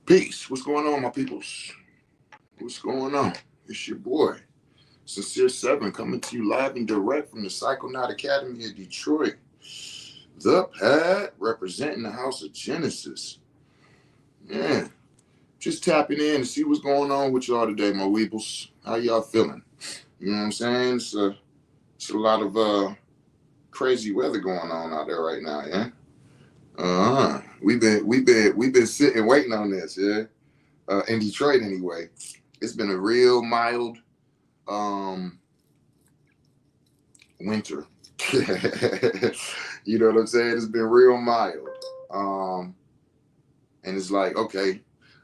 Peace. What's going on, my peoples? What's going on? It's your boy, Sincere Seven, coming to you live and direct from the Psychonaut Academy of Detroit. The Pad, representing the House of Genesis. Man, just tapping in to see what's going on with y'all today, my weebles. How y'all feeling? You know what I'm saying? It's a lot of crazy weather going on out there right now, yeah. We've been sitting waiting on this, yeah. In Detroit anyway. It's been a real mild winter. You know what I'm saying? It's been real mild. And it's like, okay,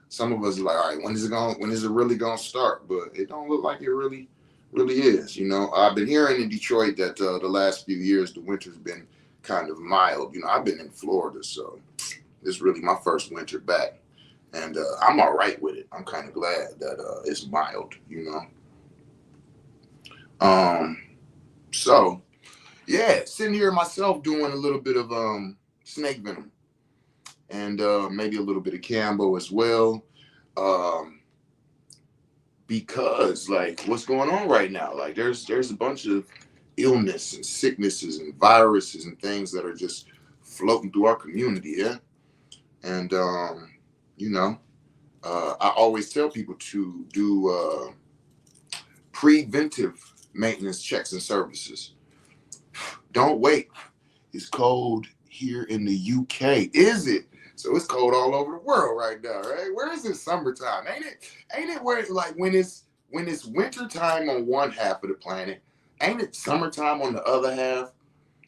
some of us are like, all right, when is it really gonna start? But it don't look like it really is. You know, I've been hearing in Detroit that the last few years the winter's been kind of mild. You know, I've been in Florida, so it's really my first winter back. And I'm all right with it. I'm kind of glad that it's mild, you know. So yeah, sitting here myself doing a little bit of snake venom and maybe a little bit of Cambo as well. Because like what's going on right now? Like there's a bunch of illness and sicknesses and viruses and things that are just floating through our community, yeah. And you know, I always tell people to do preventive maintenance checks and services. Don't wait. It's cold here in the UK. Is it? So it's cold all over the world right now, right? Where is it summertime? Ain't it where like when it's winter time on one half of the planet, ain't it summertime on the other half?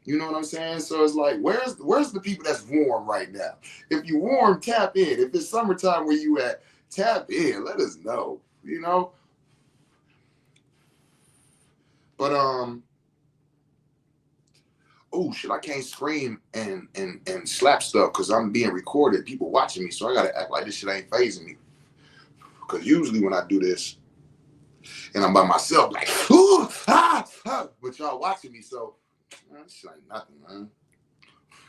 You know what I'm saying? So it's like, where's the people that's warm right now? If you warm, tap in. If it's summertime where you at, tap in. Let us know. You know. But oh shit, I can't scream and slap stuff because I'm being recorded. People watching me, so I gotta act like this shit ain't phasing me. Because usually when I do this and I'm by myself, like, ooh, but y'all watching me, so man, this shit ain't nothing, man.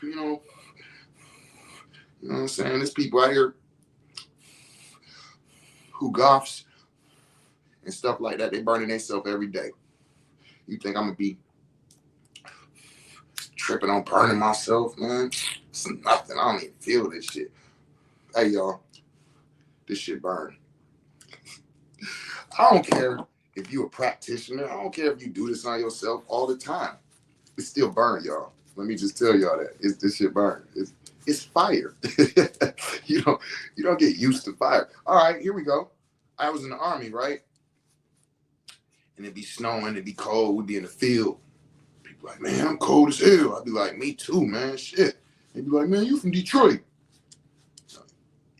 You know what I'm saying? There's people out here who goths and stuff like that. They burning themselves every day. You think I'm gonna be tripping on burning myself, man? It's nothing. I don't even feel this shit. Hey y'all, this shit burn. I don't care if you a practitioner. I don't care if you do this on yourself all the time. It still burn, y'all. Let me just tell y'all that this shit burn. It's fire. you don't get used to fire. All right, here we go. I was in the army, right? And it'd be snowing, it'd be cold, we'd be in the field. People like, man, I'm cold as hell. I'd be like, me too, man. Shit. They'd be like, man, you from Detroit?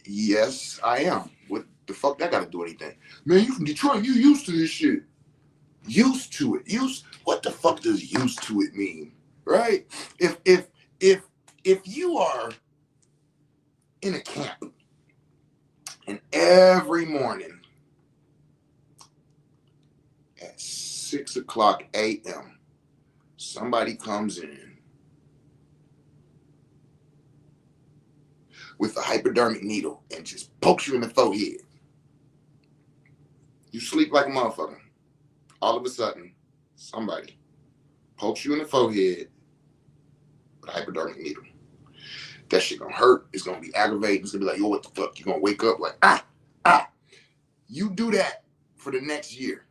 Yes, I am. What the fuck that got to do anything? Man, you from Detroit? You used to this shit? Used to it? What the fuck does used to it mean? Right? If you are in a camp and every morning at 6:00 a.m. somebody comes in with a hypodermic needle and just pokes you in the forehead. You sleep like a motherfucker. All of a sudden, somebody pokes you in the forehead with a hypodermic needle. That shit gonna hurt. It's gonna be aggravating. It's gonna be like, yo, what the fuck? You're gonna wake up like, ah. You do that for the next year.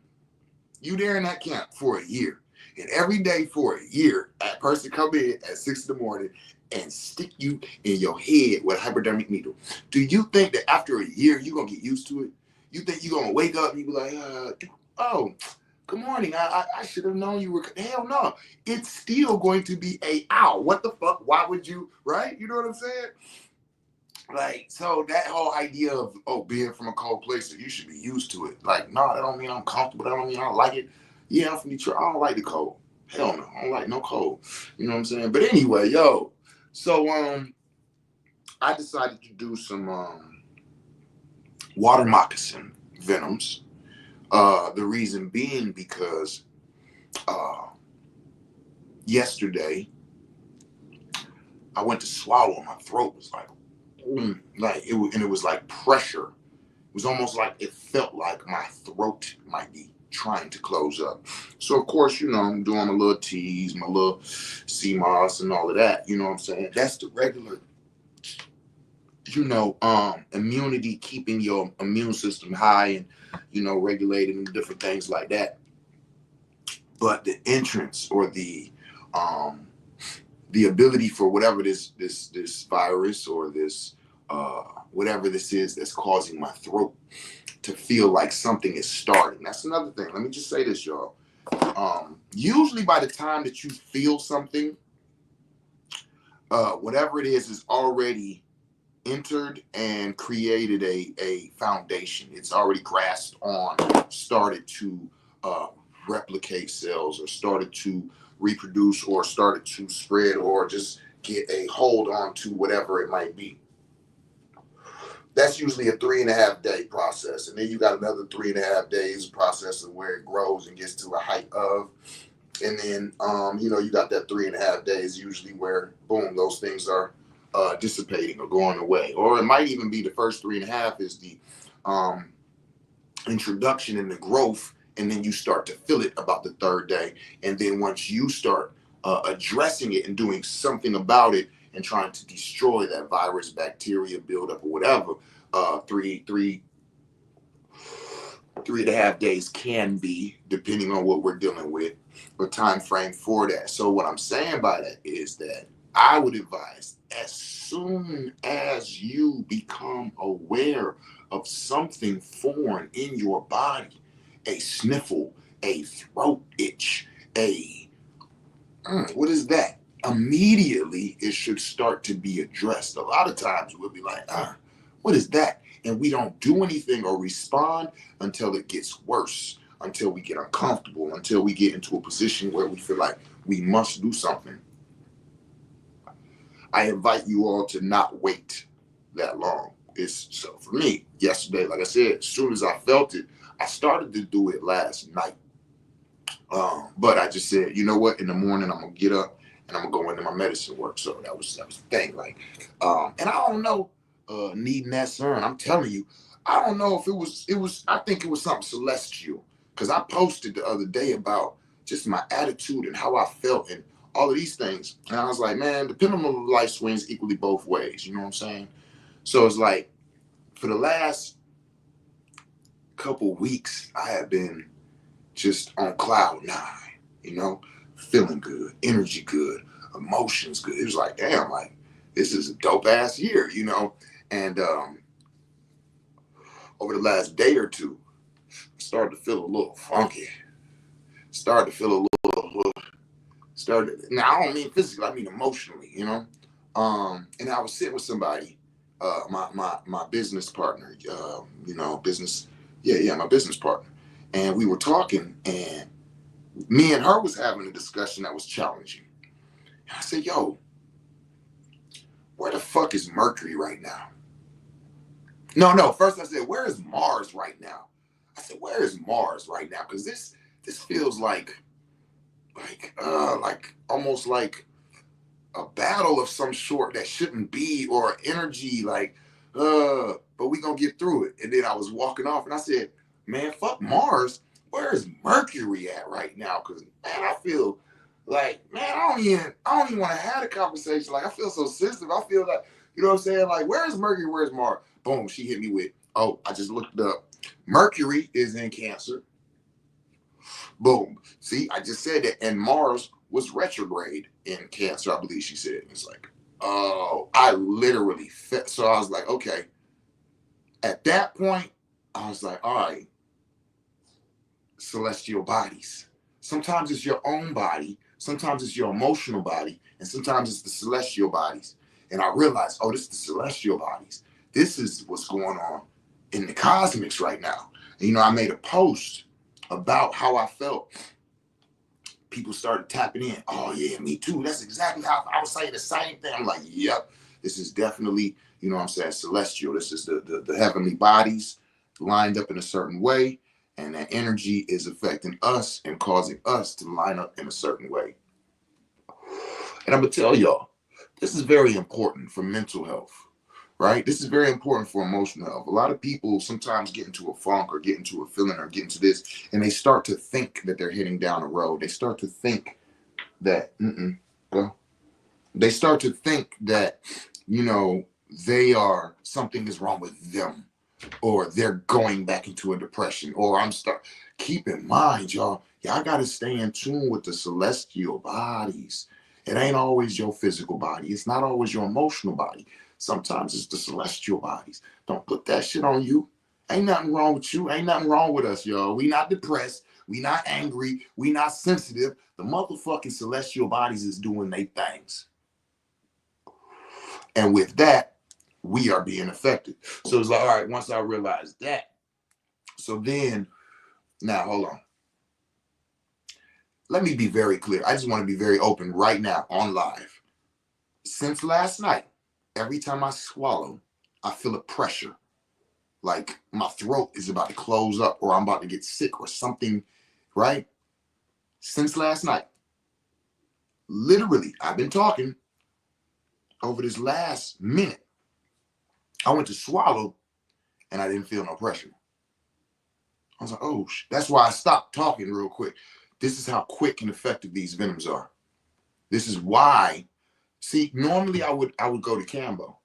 You there in that camp for a year. And every day for a year, that person come in at 6 a.m. and stick you in your head with a hypodermic needle. Do you think that after a year, you're going to get used to it? You think you're going to wake up and you be like, oh, good morning. I should have known you were. Hell no. It's still going to be ow. What the fuck? Why would you? Right? You know what I'm saying? Like, so that whole idea of, being from a cold place, you should be used to it. Like, no, that don't mean I'm comfortable. That don't mean I don't like it. Yeah, I'm from Detroit. I don't like the cold. Hell no. I don't like no cold. You know what I'm saying? But anyway, so I decided to do some water moccasin venoms. The reason being because yesterday I went to swallow. My throat was like, like it was, and it was like pressure. It was almost like it felt like my throat might be trying to close up. So of course, you know, I'm doing my little teas, my little CMOS and all of that. You know what I'm saying? That's the regular, you know, immunity, keeping your immune system high and, you know, regulated and different things like that. But the entrance or the ability for whatever this virus or this whatever this is that's causing my throat to feel like something is starting. That's another thing. Let me just say this, y'all. Usually by the time that you feel something, whatever it is already entered and created a foundation. It's already grasped on, started to replicate cells, or started to reproduce, or started to spread, or just get a hold on to whatever it might be. That's usually a 3.5 day process. And then you got another 3.5 days process of where it grows and gets to a height of. And then, you know, you got that 3.5 days usually where, boom, those things are dissipating or going away. Or it might even be the first 3.5 is the introduction and the growth. And then you start to feel it about the third day. And then once you start addressing it and doing something about it, and trying to destroy that virus, bacteria, buildup, or whatever, 3.5 days can be, depending on what we're dealing with, a time frame for that. So what I'm saying by that is that I would advise, as soon as you become aware of something foreign in your body, a sniffle, a throat itch, what is that? Immediately it should start to be addressed. A lot of times we'll be like, what is that? And we don't do anything or respond until it gets worse, until we get uncomfortable, until we get into a position where we feel like we must do something. I invite you all to not wait that long. So for me, yesterday, like I said, as soon as I felt it, I started to do it last night. But I just said, you know what? In the morning, I'm gonna get up and I'm gonna go into my medicine work. So that was the thing. Like, and I don't know, needing that sun. I'm telling you, I don't know if it was. I think it was something celestial, because I posted the other day about just my attitude and how I felt and all of these things. And I was like, man, the pendulum of life swings equally both ways. You know what I'm saying? So it's like, for the last couple weeks, I have been just on cloud 9, you know, feeling good, energy good, emotions good. It was like, damn, like, this is a dope ass year, you know. And over the last day or two, I started to feel a little funky. Started to feel a little now I don't mean physically, I mean emotionally, you know. And I was sitting with somebody, my business partner, you know, my business partner. And we were talking, and me and her was having a discussion that was challenging. And I said, yo, where the fuck is Mercury right now? No. First I said, where is Mars right now? I said, where is Mars right now? Because this feels like almost like a battle of some sort that shouldn't be, or energy but we gonna get through it. And then I was walking off and I said, man, fuck Mars. Where is Mercury at right now? Because, man, I feel like, man, I don't even want to have a conversation. Like, I feel so sensitive. I feel like, you know what I'm saying? Like, where's Mercury? Where's Mars? Boom, she hit me with, oh, I just looked it up. Mercury is in Cancer. Boom. See, I just said that. And Mars was retrograde in Cancer, I believe she said. It's like, oh, I literally felt. So I was like, okay. At that point, I was like, all right, celestial bodies. Sometimes it's your own body, sometimes it's your emotional body, and sometimes it's the celestial bodies. And I realized, oh, this is the celestial bodies. This is what's going on in the cosmics right now. And, you know, I made a post about how I felt. People started tapping in. Oh, yeah, me too. That's exactly how I was saying the same thing. I'm like, yep, this is definitely, you know what I'm saying, celestial. This is the heavenly bodies lined up in a certain way. And that energy is affecting us and causing us to line up in a certain way. And I'm going to tell y'all, this is very important for mental health. right? This is very important for emotional health. A lot of people sometimes get into a funk or get into a feeling or get into this, and they start to think that they're heading down a road. They start to think that, well, they start to think that, you know, something is wrong with them, or they're going back into a depression, or keep in mind, y'all got to stay in tune with the celestial bodies. It ain't always your physical body. It's not always your emotional body. Sometimes it's the celestial bodies. Don't put that shit on you. Ain't nothing wrong with you. Ain't nothing wrong with us, y'all. We not depressed. We not angry. We not sensitive. The motherfucking celestial bodies is doing their things. And with that, we are being affected. So it's like, all right, once I realized that, so then, now hold on. Let me be very clear. I just want to be very open right now on live. Since last night, every time I swallow, I feel a pressure. Like my throat is about to close up, or I'm about to get sick or something, right? Since last night, literally, I've been talking over this last minute. I went to swallow and I didn't feel no pressure. I was like, oh, that's why I stopped talking real quick. This is how quick and effective these venoms are. This is why, see, normally I would go to Cambo.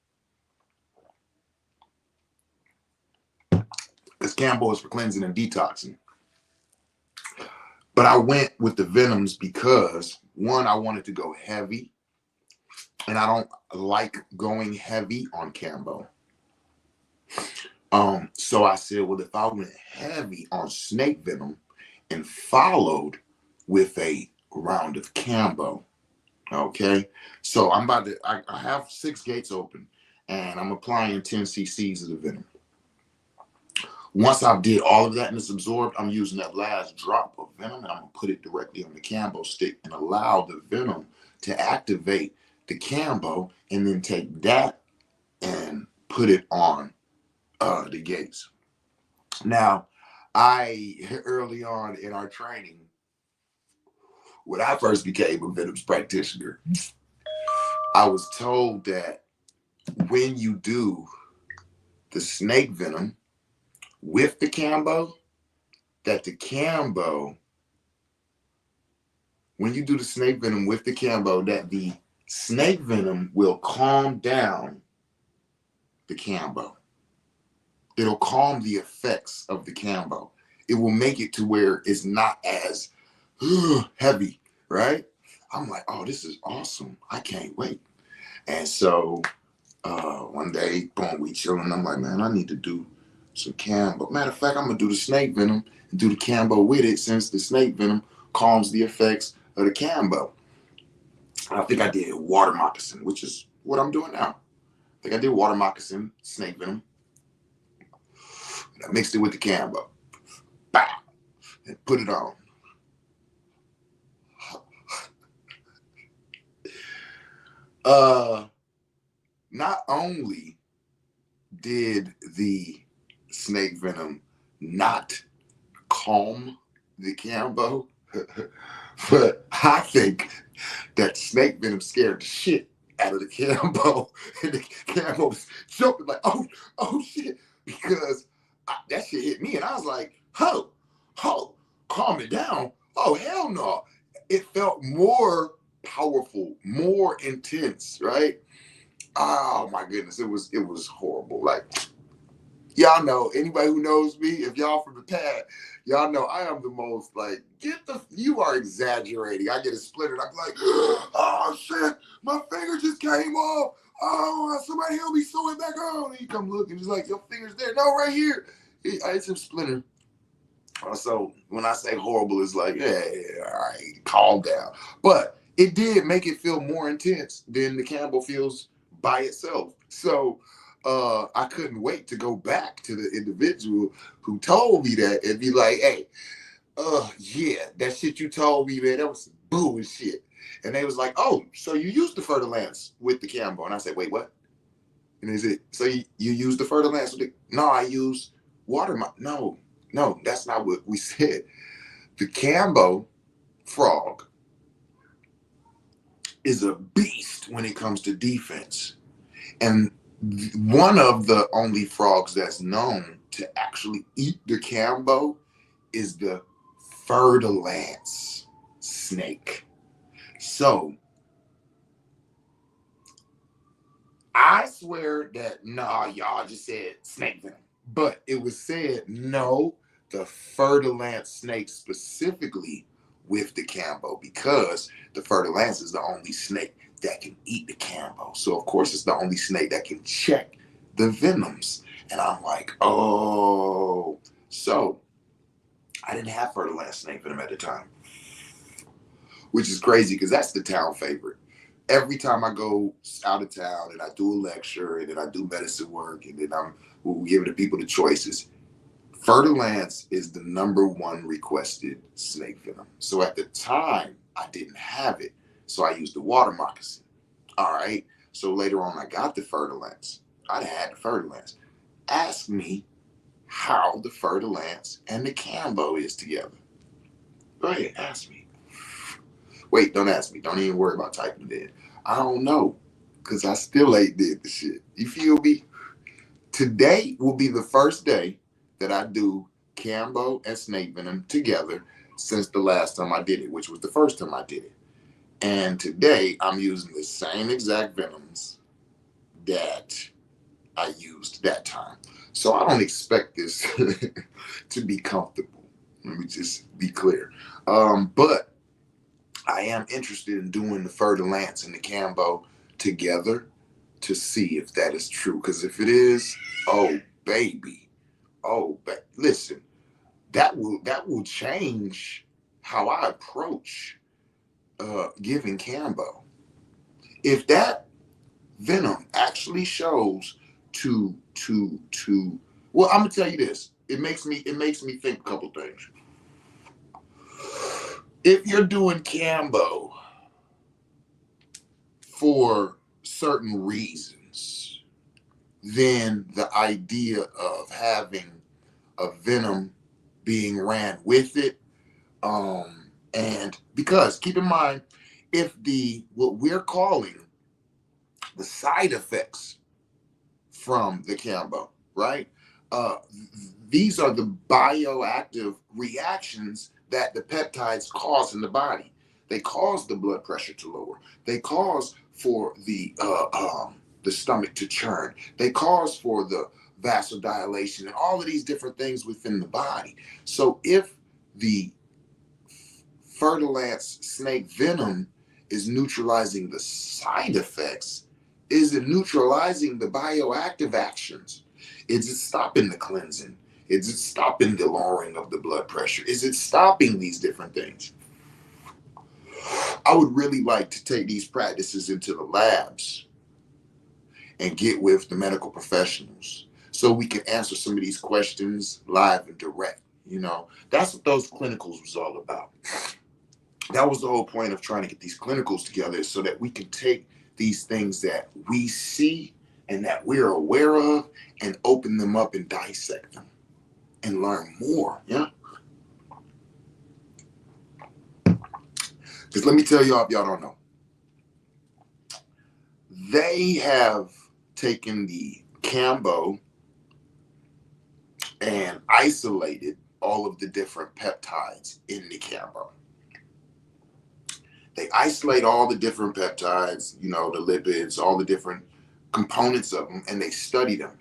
Because Cambo is for cleansing and detoxing. But I went with the Venoms because, one, I wanted to go heavy. And I don't like going heavy on Cambo. So I said, well, if I went heavy on snake venom and followed with a round of Cambo, okay? So I have 6 gates open, and I'm applying 10 cc's of the venom. Once I did all of that and it's absorbed, I'm using that last drop of venom, and I'm gonna put it directly on the Cambo stick and allow the venom to activate the Cambo, and then take that and put it on the gates. Now, early on in our training, when I first became a Venoms practitioner, I was told that when you do the snake venom with the Cambo, that the Cambo, when you do the snake venom with the Cambo, that the snake venom will calm down the Cambo. It'll calm the effects of the Cambo. It will make it to where it's not as heavy, right? I'm like, oh, this is awesome. I can't wait. And so one day, boom, we chilling. I'm like, man, I need to do some Cambo. Matter of fact, I'm going to do the snake venom and do the Cambo with it, since the snake venom calms the effects of the Cambo. I think I did water moccasin, which is what I'm doing now. I think I did water moccasin, snake venom. And I mixed it with the Cambo. Bow! And put it on. Not only did the snake venom not calm the Cambo, but I think that snake venom scared the shit out of the Cambo, and the Cambo was jumping like, oh shit, because that shit hit me, and I was like, ho, calm it down. Oh, hell no. It felt more powerful, more intense, right? Oh my goodness, it was horrible. Like, y'all know, anybody who knows me, if y'all from the pad, y'all know I am the most like, you are exaggerating. I get a splinter and I'm like, oh shit, my finger just came off. Oh, somebody help me sew it back on. And you come look and it's like, your finger's there. No, right here. It's a splinter. So when I say horrible, it's like, yeah, all right, calm down. But it did make it feel more intense than the Cambo feels by itself. So I couldn't wait to go back to the individual who told me that and be like, hey, yeah, that shit you told me, man, that was some bullshit. And they was like, oh, so you used the Fertilance with the Cambo? And I said, wait, what? And they said, so you use the Fertilance with the? No, I use water. No, that's not what we said. The Cambo frog is a beast when it comes to defense. And One of the only frogs that's known to actually eat the cambo is the fer-de-lance snake. So I swear that nah, y'all just said snake venom, but it was said no, the fer-de-lance snake specifically with the cambo, because the fer-de-lance is the only snake that can eat the cambo. So of course it's the only snake that can check the venoms. And I'm like, oh, so I didn't have fer-de-lance snake venom at the time, which is crazy because that's the town favorite. Every time I go out of town and I do a lecture and then I do medicine work and then I'm giving the people the choices, fer-de-lance is the #1 requested snake venom. So at the time, I didn't have it. So I used the water moccasin. All right. So later on, I got the fer-de-lance. I had the fer-de-lance. Ask me how the fer-de-lance and the cambo is together. Go ahead, ask me. Wait, don't ask me. Don't even worry about typing it in. I don't know, because I still ain't did the shit. You feel me? Today will be the first day that I do cambo and snake venom together since the last time I did it, which was the first time I did it. And today I'm using the same exact venoms that I used that time. So I don't expect this to be comfortable. Let me just be clear. But I am interested in doing the fer-de-lance and the cambo together to see if that is true. Because if it is, oh baby, listen, that will change how I approach giving cambo. If that venom actually shows to well, I'm gonna tell you this. It makes me think a couple things. If you're doing cambo for certain reasons, then the idea of having a venom being ran with it, and because keep in mind, if what we're calling the side effects from the cambo, right? Uh, these are the bioactive reactions that the peptides cause in the body. They cause the blood pressure to lower. They cause for the stomach to churn. They cause for the vasodilation and all of these different things within the body. So if the fer-de-lance snake venom is neutralizing the side effects, is it neutralizing the bioactive actions? Is it stopping the cleansing? Is it stopping the lowering of the blood pressure? Is it stopping these different things? I would really like to take these practices into the labs and get with the medical professionals so we can answer some of these questions live and direct. You know, that's what those clinicals was all about. That was the whole point of trying to get these clinicals together so that we can take these things that we see and that we're aware of and open them up and dissect them and learn more. Yeah. Because let me tell y'all, if y'all don't know, they have taken the cambo and isolated all of the different peptides in the cambo. They isolate all the different peptides, you know, the lipids, all the different components of them, and they study them.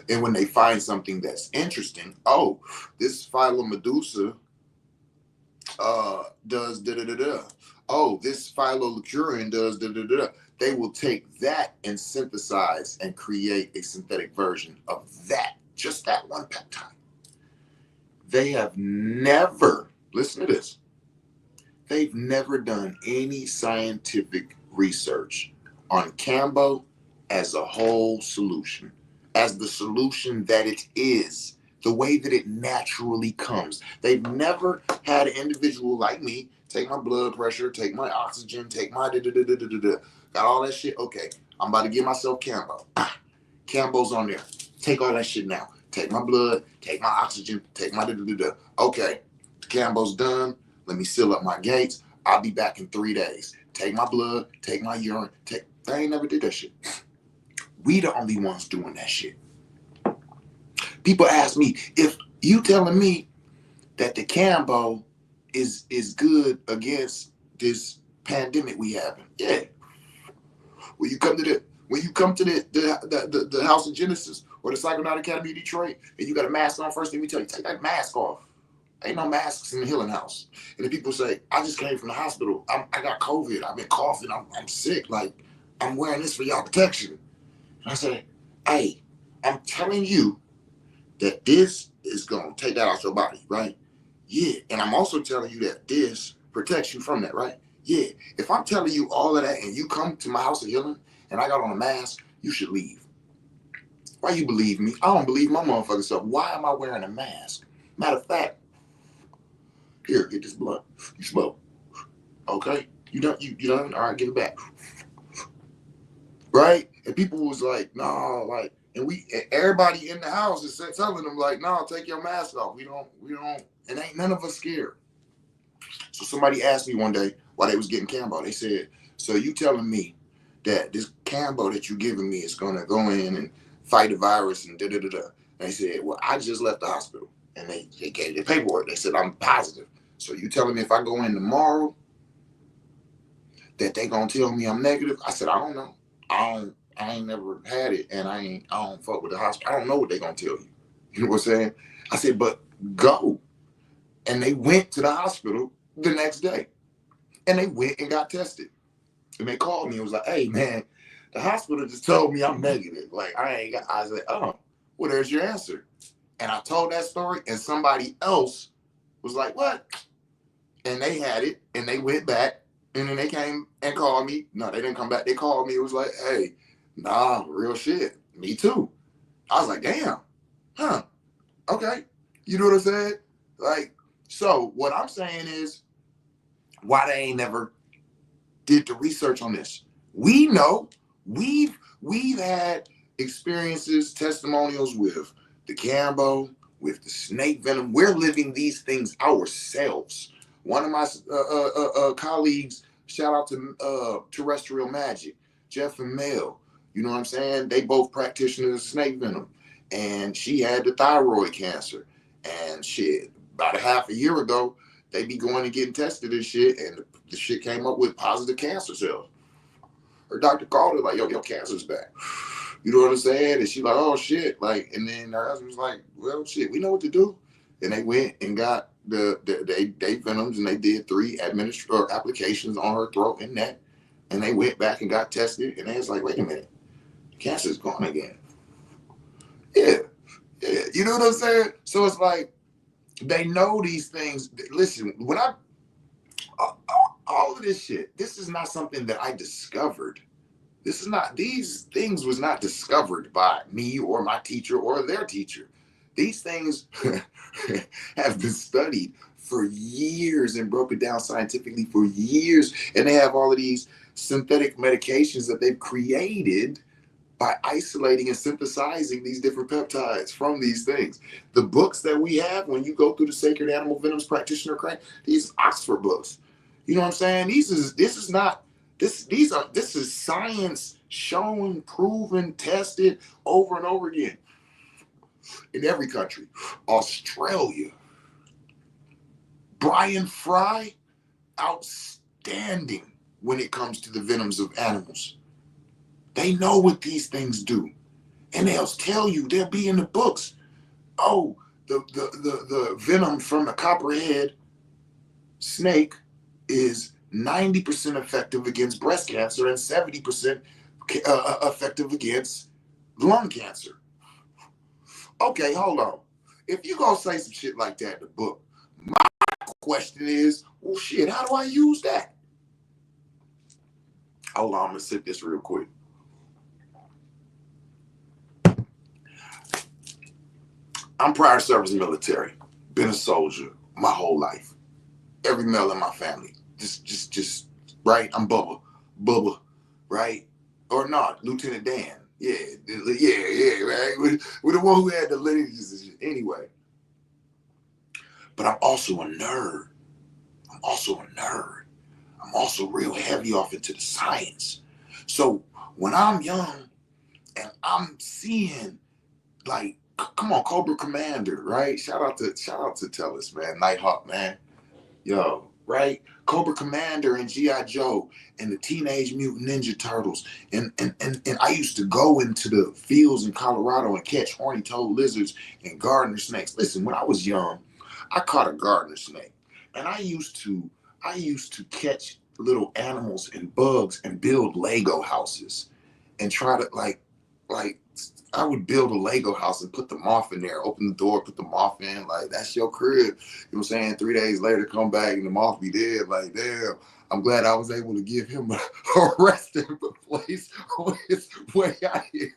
And when they find something that's interesting, oh, this Phylomedusa does da da da da. Oh, this Phylolecurian does da da da. They will take that and synthesize and create a synthetic version of that, just that one peptide. They have never, listen to this, they've never done any scientific research on cambo as a whole solution, as the solution that it is, the way that it naturally comes. They've never had an individual like me take my blood pressure, take my oxygen, take my da-da-da-da-da-da-da. Got all that shit. Okay, I'm about to give myself cambo. Cambo's on there. Take all that shit now. Take my blood, take my oxygen, take my da-da-da-da. Okay, cambo's done. Let me seal up my gates. I'll be back in 3 days. Take my blood, take my urine, I ain't never did that shit. We the only ones doing that shit. People ask me, if you telling me that the Cambo is good against this pandemic we having, yeah. When you come to the House of Genesis or the Psychonaut Academy of Detroit, and you got a mask on, first thing we tell you, take that mask off. Ain't no masks in the healing house. And if people say, I just came from the hospital, I got COVID, I've been coughing, I'm sick, like, I'm wearing this for y'all protection. And I say, hey, I'm telling you that this is going to take that out your body, right? Yeah. And I'm also telling you that this protects you from that, right? Yeah. If I'm telling you all of that and you come to my house of healing and I got on a mask, you should leave. Why you believe me? I don't believe my motherfucking self. Why am I wearing a mask? Matter of fact, here, get this blunt. You smoke. Okay? You done? All right, give it back. Right? And people was like, no, like, and everybody in the house is telling them, like, no, take your mask off. We don't, and ain't none of us scared. So somebody asked me one day while they was getting Cambo, they said, so you telling me that this Cambo that you giving me is gonna go in and fight the virus and da-da-da-da. They said, well, I just left the hospital. And they gave the paperwork. They said, I'm positive. So you telling me if I go in tomorrow that they gonna tell me I'm negative? I said, I don't know. I ain't never had it, and I don't fuck with the hospital. I don't know what they gonna tell you. You know what I'm saying? I said, but go. And they went to the hospital the next day. And they went and got tested. And they called me and was like, hey man, the hospital just told me I'm negative. Like I said, oh, well, there's your answer. And I told that story, and somebody else was like, what? And they had it, and they went back, and then they came and called me. No, they didn't come back. They called me. It was like, hey, nah, real shit. Me too. I was like, damn, huh? Okay. You know what I'm saying? Like, so what I'm saying is, why they ain't never did the research on this? We know we've had experiences, testimonials with the Cambo, with the snake venom. We're living these things ourselves. One of my colleagues, shout out to Terrestrial Magic, Jeff and Mel. You know what I'm saying? They both practitioners of snake venom, and she had the thyroid cancer. And shit, about a half a year ago, they be going and getting tested and shit, and the shit came up with positive cancer cells. Her doctor called her like, yo, your cancer's back. You know what I'm saying? And she like, oh shit. Like, and then her husband was like, well, shit, we know what to do. And they went and got they venoms, and they did 3 applications on her throat and neck. And they went back and got tested, and they was like, wait a minute, cancer's gone again. Yeah. You know what I'm saying? So it's like, they know these things. Listen, when all of this shit, this is not something that I discovered. These things was not discovered by me or my teacher or their teacher. These things have been studied for years and broken down scientifically for years. And they have all of these synthetic medications that they've created by isolating and synthesizing these different peptides from these things. The books that we have, when you go through the Sacred Animal Venoms Practitioner Crank, these Oxford books. You know what I'm saying? This is science shown, proven, tested over and over again in every country. Australia. Brian Fry, outstanding when it comes to the venoms of animals. They know what these things do. And they'll tell you, they'll be in the books. Oh, the venom from a copperhead snake is 90% effective against breast cancer and 70% effective against lung cancer. Okay, hold on. If you gonna say some shit like that in the book, my question is, well, shit, how do I use that? Hold on, I'm gonna sip this real quick. I'm prior service military, been a soldier my whole life. Every male in my family, just right. I'm Bubba, right? Or not, Lieutenant Dan. Yeah, right. We're the one who had the lineages anyway. But I'm also a nerd. I'm also real heavy off into the science. So when I'm young and I'm seeing like, come on, Cobra Commander, right? Shout out to Tellus, man, Nighthawk, man, yo, right? Cobra Commander and G.I. Joe and the Teenage Mutant Ninja Turtles. And I used to go into the fields in Colorado and catch horny-toed lizards and gardener snakes. Listen, when I was young, I caught a gardener snake. And I used to catch little animals and bugs and build Lego houses and try to like I would build a Lego house and put the moth in there, open the door, put the moth in, like, that's your crib. You know what I'm saying? 3 days later, come back and the moth be dead. Like, damn, I'm glad I was able to give him a resting place on his way out here.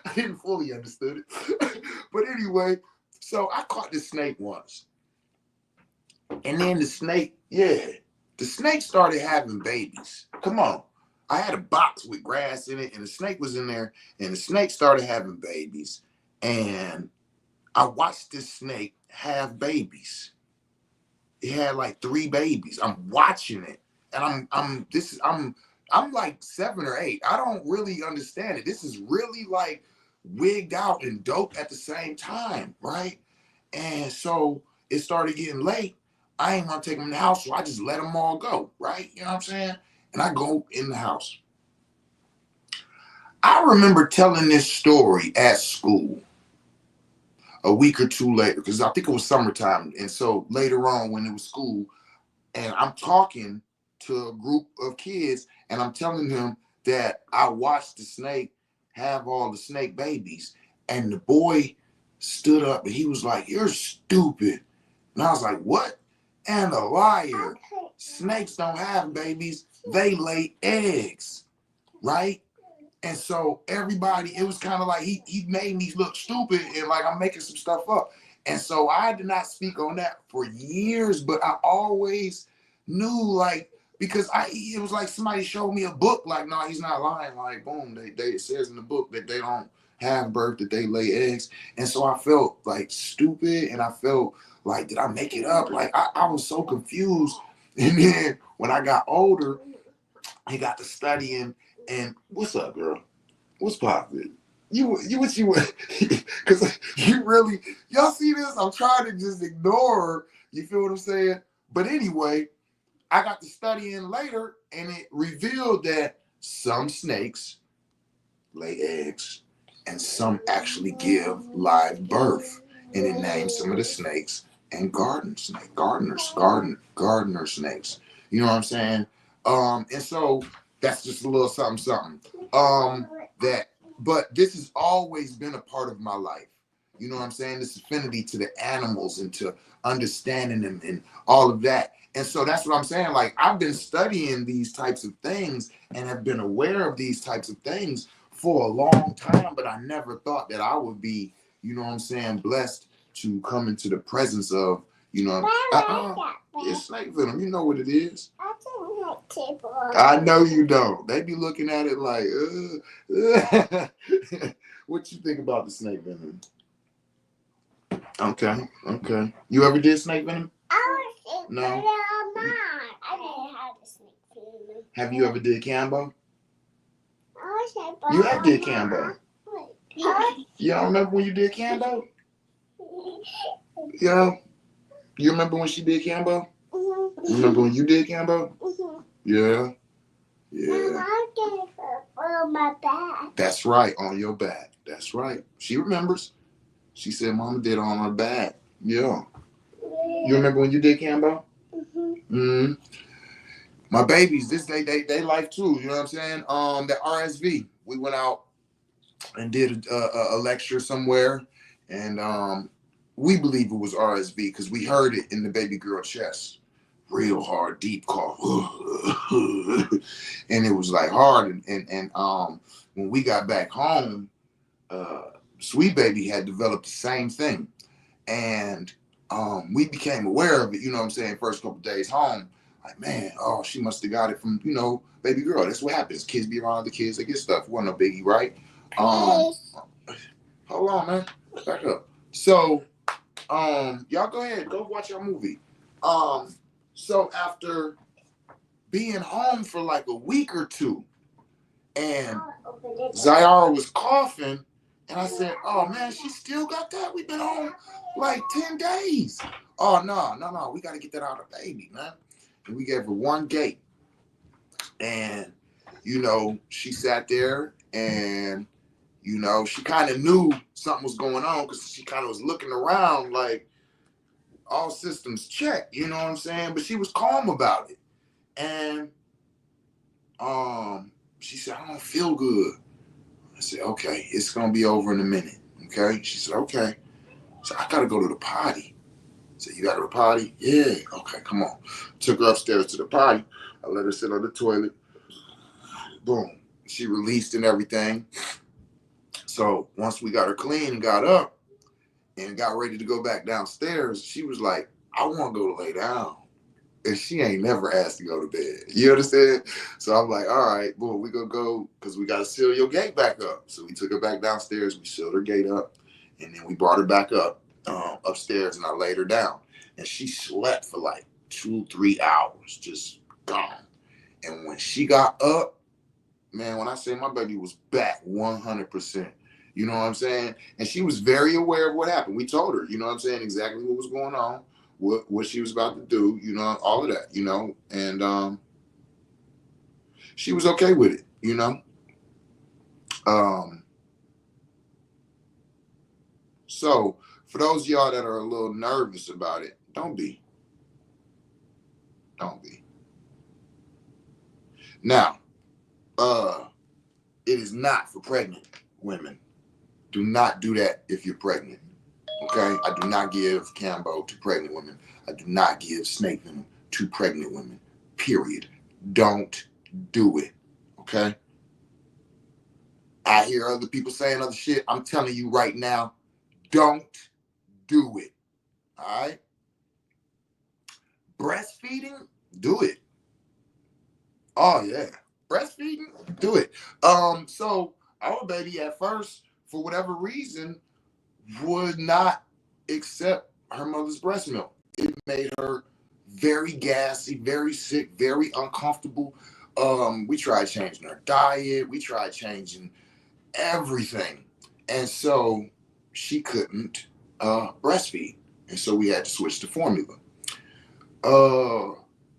I didn't fully understand it. But anyway, so I caught this snake once. And then the snake started having babies. Come on. I had a box with grass in it, and the snake was in there, and the snake started having babies. And I watched this snake have babies. It had like 3 babies. I'm watching it, and I'm like 7 or 8. I don't really understand it. This is really like wigged out and dope at the same time, right? And so it started getting late. I ain't gonna take them in the house, so I just let them all go, right? You know what I'm saying? And I go in the house. I remember telling this story at school a week or 2 later, because I think it was summertime. And so later on when it was school, and I'm talking to a group of kids, and I'm telling them that I watched the snake have all the snake babies. And the boy stood up and he was like, "You're stupid." And I was like, "What?" And a liar. Snakes don't have babies. They lay eggs, right? And so everybody, it was kind of like he made me look stupid and like I'm making some stuff up. And so I did not speak on that for years, but I always knew, like, because it was like somebody showed me a book, like, no, he's not lying. Like, boom, it says in the book that they don't have birth, that they lay eggs. And so I felt like stupid, and I felt like, did I make it up? Like I was so confused. And then when I got older, I got to studying. And what's up, girl? What's poppin'? What you because you really, y'all see this? I'm trying to just ignore. You feel what I'm saying? But anyway, I got to studying later, and it revealed that some snakes lay eggs, and some actually give live birth. And it named some of the snakes and gardener snakes. You know what I'm saying? And so that's just a little something. But this has always been a part of my life. You know what I'm saying? This affinity to the animals and to understanding them and all of that. And so that's what I'm saying. Like, I've been studying these types of things and have been aware of these types of things for a long time, but I never thought that I would be, you know what I'm saying, blessed to come into the presence of, you know, it's snake venom. You know what it is. I know you don't. They be looking at it like, what you think about the snake venom? Okay. You ever did snake venom? No. I didn't have a snake venom. Have you ever did Cambo? You have did Cambo. You don't remember when you did Cambo? Yeah. You remember when she did Cambo? Mm-hmm. You remember when you did Cambo? Mm-hmm. Yeah. I did it on my back. That's right, on your back. That's right. She remembers. She said Mama did it on her back. Yeah. You remember when you did Cambo? Mm-hmm. Mm-hmm. My babies, they life too. You know what I'm saying? The RSV. We went out and did a lecture somewhere, and we believe it was RSV because we heard it in the baby girl chest, real hard, deep cough, and it was like hard. And when we got back home, Sweet Baby had developed the same thing, and we became aware of it. You know what I'm saying? First couple days home. Like, man, oh, she must have got it from, baby girl. That's what happens. Kids be around the kids. They get stuff. Wasn't no biggie, right? Hold on, man. Back up. So, y'all go ahead. Go watch your movie. So after being home for like a week or two, And Zyara was coughing, and I said, "Oh man, she still got that? We've been on like 10 days. Oh no, we got to get that out of the baby, man." And we gave her one gate, and she sat there, and she kind of knew something was going on because she kind of was looking around like all systems check, you know what I'm saying? But she was calm about it. And she said, "I don't feel good." I said, "Okay, it's gonna be over in a minute." Okay. She said, "Okay." So I gotta go to the potty. I said, "You gotta go to the potty?" "Yeah." "Okay, come on." Took her upstairs to the potty. I let her sit on the toilet. Boom. She released and everything. So once we got her clean and got up and got ready to go back downstairs, she was like, "I want to go to lay down." And she ain't never asked to go to bed. You understand? So I'm like, "All right, boy, we gonna go because we gotta seal your gate back up." So we took her back downstairs. We sealed her gate up, and then we brought her back up upstairs, and I laid her down, and she slept for like 2-3 hours, just gone. And when she got up, man, when I say my baby was back 100%, you know what I'm saying? And she was very aware of what happened. We told her, you know what I'm saying, exactly what was going on, what she was about to do, all of that, and she was okay with it. So for those of y'all that are a little nervous about it, don't be. Now, it is not for pregnant women. Do not do that if you're pregnant. Okay? I do not give Cambo to pregnant women. I do not give snake venom to pregnant women. Period. Don't do it. Okay? I hear other people saying other shit. I'm telling you right now, don't do it. All right? Breastfeeding, do it. Oh yeah. Breastfeeding, do it. So our baby at first, for whatever reason, would not accept her mother's breast milk. It made her very gassy, very sick, very uncomfortable. We tried changing her diet. We tried changing everything. And so she couldn't breastfeed. And so we had to switch to formula.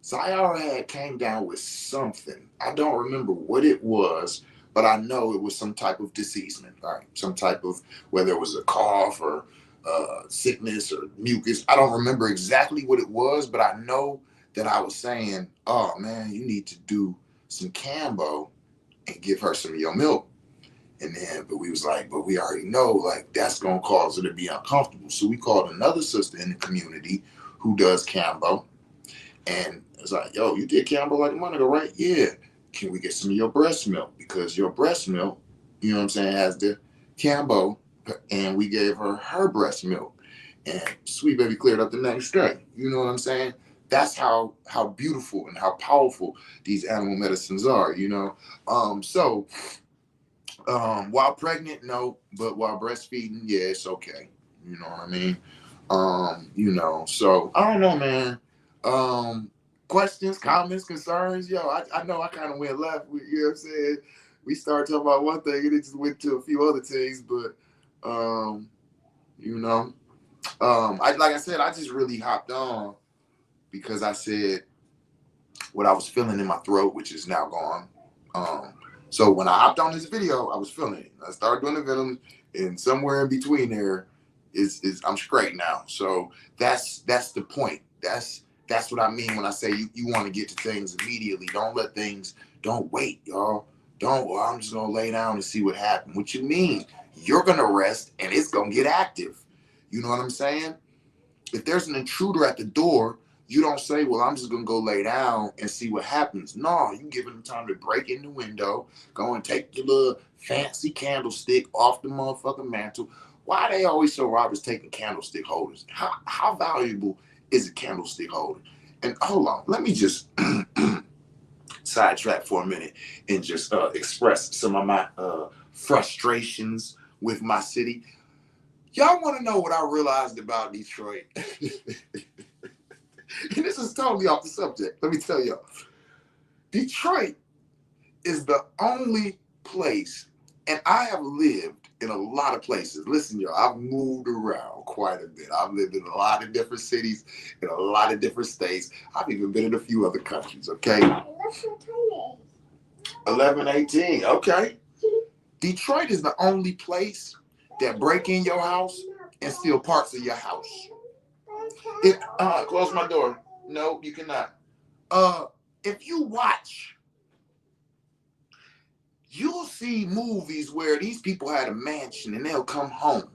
Sayara had came down with something. I don't remember what it was, but I know it was some type of diseasement, right? Some type of, whether it was a cough or sickness or mucus. I don't remember exactly what it was, but I know that I was saying, "Oh man, you need to do some Cambo and give her some of your milk." And then, but we was like, "But we already know, like, that's gonna cause her to be uncomfortable." So we called another sister in the community who does Cambo. And it's like, "Yo, you did Cambo like a month ago, right?" "Yeah." "Can we get some of your breast milk? Because your breast milk, you know what I'm saying, has the Cambo." And we gave her breast milk. And sweet baby cleared up the next day. You know what I'm saying? That's how beautiful and how powerful these animal medicines are. So while pregnant, no, but while breastfeeding, yeah, it's okay. You know what I mean? So I don't know, man. Questions, comments, concerns. Yo, I know I kind of went left. You know what I'm saying? We started talking about one thing and it just went to a few other things, but you know, like I said, I just really hopped on because I said what I was feeling in my throat, which is now gone. So when I hopped on this video, I was feeling it. I started doing the Venoms, and somewhere in between there is I'm straight now. So that's the point. That's what I mean when I say you want to get to things immediately. Don't wait, y'all. Don't, well, I'm just gonna lay down and see what happens. What you mean? You're gonna rest and it's gonna get active. You know what I'm saying? If there's an intruder at the door, you don't say, "Well, I'm just gonna go lay down and see what happens." No, you give them time to break in the window, go and take your little fancy candlestick off the motherfucking mantle. Why they always show robbers taking candlestick holders? How valuable is a candlestick holder? And hold on, let me just sidetrack for a minute and just express some of my frustrations with my city. Y'all want to know what I realized about Detroit? And this is totally off the subject. Let me tell y'all. Detroit is the only place, and I have lived in a lot of places. Listen, y'all, I've moved around quite a bit. I've lived in a lot of different cities, in a lot of different states. I've even been in a few other countries, okay? 11, 18, okay. Detroit is the only place that break in your house and steal parts of your house. Close my door. No, you cannot. If you watch, you'll see movies where these people had a mansion and they'll come home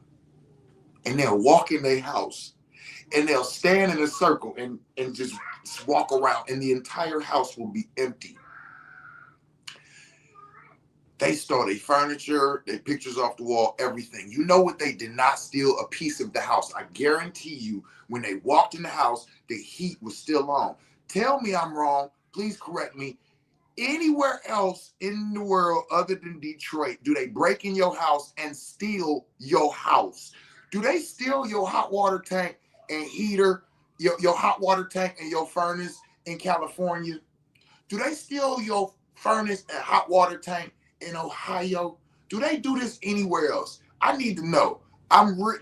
and they'll walk in their house and they'll stand in a circle and just walk around and the entire house will be empty. They stole their furniture, their pictures off the wall, everything. You know what? They did not steal a piece of the house. I guarantee you, when they walked in the house, the heat was still on. Tell me I'm wrong. Please correct me. Anywhere else in the world other than Detroit, do they break in your house and steal your house? Do they steal your hot water tank and heater, your hot water tank and your furnace in California? Do they steal your furnace and hot water tank in Ohio? Do they do this anywhere else? I need to know.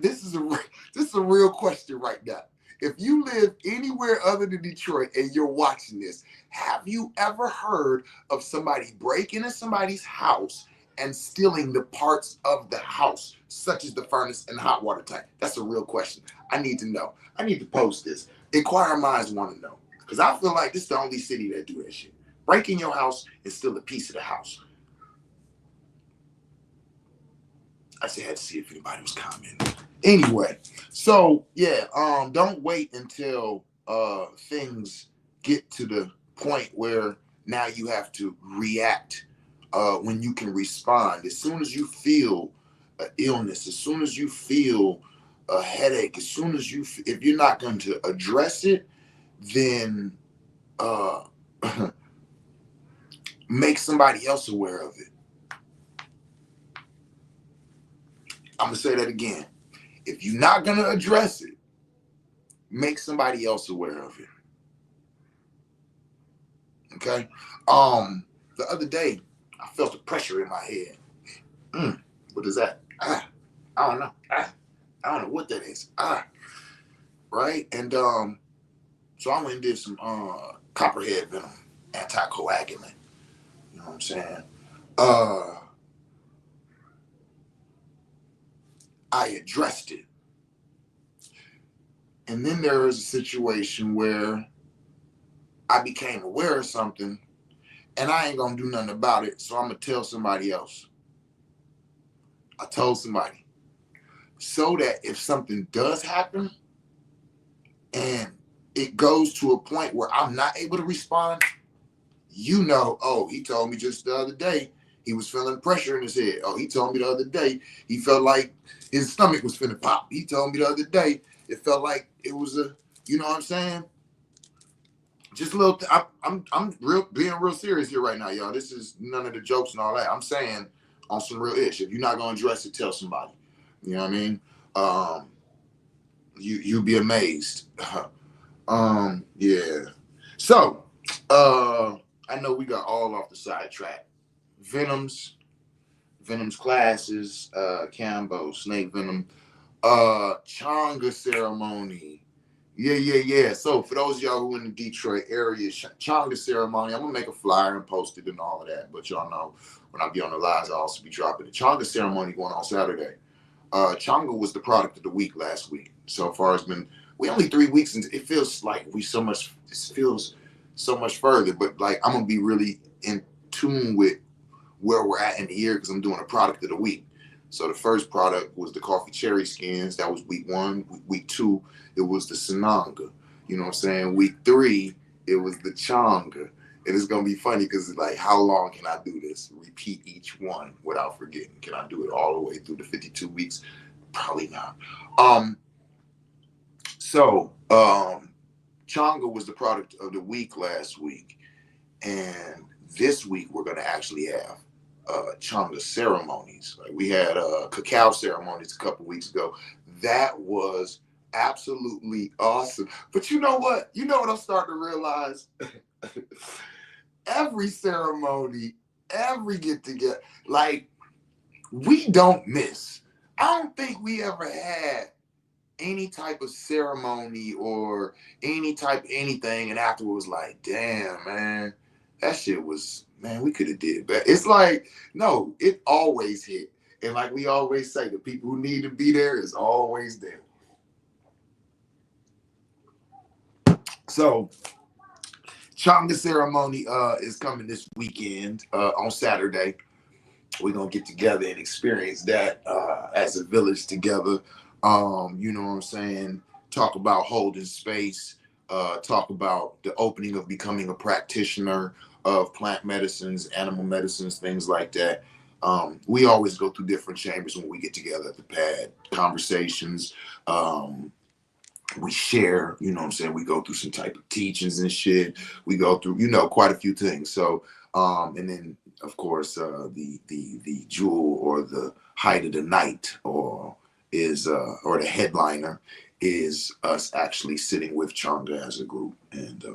This is a real question right now. If you live anywhere other than Detroit and you're watching this, have you ever heard of somebody breaking into somebody's house and stealing the parts of the house, such as the furnace and hot water tank? That's a real question. I need to know. I need to post this. Inquiring minds want to know. Because I feel like this is the only city that do that shit. Break in your house and steal a piece of the house. I just had to see if anybody was commenting. Anyway, so yeah, don't wait until things get to the point where now you have to react when you can respond. As soon as you feel an illness, as soon as you feel a headache, as soon as if you're not going to address it, then make somebody else aware of it. I'm going to say that again. If you're not going to address it, make somebody else aware of it. Okay? The other day, I felt a pressure in my head. What is that? I don't know. I don't know what that is. Right? And so I went and did some copperhead venom, anticoagulant. You know what I'm saying? I addressed it. And then there was a situation where I became aware of something and I ain't gonna do nothing about it, so I'm gonna tell somebody else. I told somebody. So that if something does happen and it goes to a point where I'm not able to respond, you know, oh, he told me just the other day he was feeling pressure in his head. Oh, he told me the other day he felt like his stomach was finna pop. He told me the other day it felt like it was you know what I'm saying? Just a little. I'm being real serious here right now, y'all. This is none of the jokes and all that. I'm saying on some real ish. If you're not gonna address it, tell somebody. You know what I mean? You'll be amazed. Yeah. So, I know we got all off the sidetrack. Venoms classes, Cambo, snake venom, Changa ceremony. Yeah. So for those of y'all who in the Detroit area, Changa ceremony, I'm gonna make a flyer and post it and all of that. But y'all know when I be on the lives, I'll also be dropping the Changa ceremony going on Saturday. Changa was the product of the week last week. So far it's been only 3 weeks and it feels like it feels so much further, but like I'm gonna be really in tune with where we're at in the year because I'm doing a product of the week. So the first product was the coffee cherry skins. That was week 1. Week 2, it was the Sananga. You know what I'm saying? Week 3, it was the Changa. And it's going to be funny because it's like, how long can I do this? Repeat each one without forgetting. Can I do it all the way through the 52 weeks? Probably not. Changa was the product of the week last week. And this week, we're going to actually have Changa ceremonies. Like we had cacao ceremonies a couple weeks ago. That was absolutely awesome. But you know what? You know what I'm starting to realize? Every ceremony every get together. Like, we don't miss. I don't think we ever had any type of ceremony or any type of anything, and afterwards, like, damn, man, that shit was, man, we could have did better. It's like, no, it always hit. And like we always say, the people who need to be there is always there. So Changa ceremony is coming this weekend on Saturday. We're gonna get together and experience that as a village together. You know what I'm saying? Talk about holding space, talk about the opening of becoming a practitioner of plant medicines, animal medicines, things like that. We always go through different chambers when we get together at the pad, conversations. We share, you know what I'm saying? We go through some type of teachings and shit. We go through, you know, quite a few things. So, and then of course, the jewel or the height of the night or the headliner is us actually sitting with Changa as a group and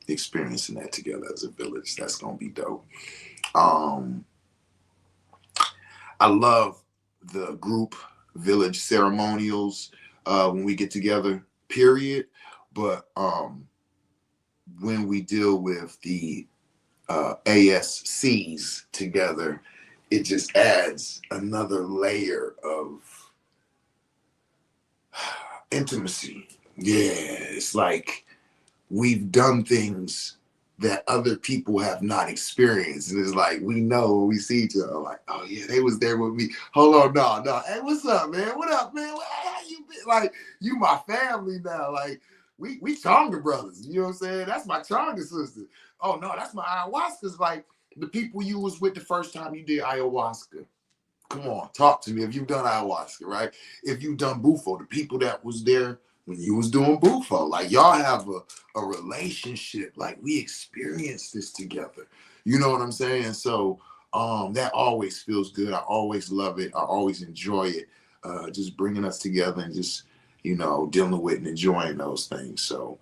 experiencing that together as a village. That's gonna be dope. I love the group village ceremonials when we get together, period. But when we deal with the ASCs together, it just adds another layer of intimacy. Yeah, it's like we've done things that other people have not experienced. And it's like, we know when we see each other, like, oh yeah, they was there with me. Hold on, no. Hey, what's up, man? What up, man? How you been? Like, you my family now. Like, we Changa brothers. You know what I'm saying? That's my Changa sister. Oh no, that's my ayahuasca's. Like, the people you was with the first time you did ayahuasca. Come on, talk to me. If you've done ayahuasca, right? If you've done bufo, the people that was there when you was doing bufo, like y'all have a relationship. Like, we experienced this together. You know what I'm saying? So that always feels good. I always love it. I always enjoy it. Just bringing us together and just, you know, dealing with and enjoying those things. So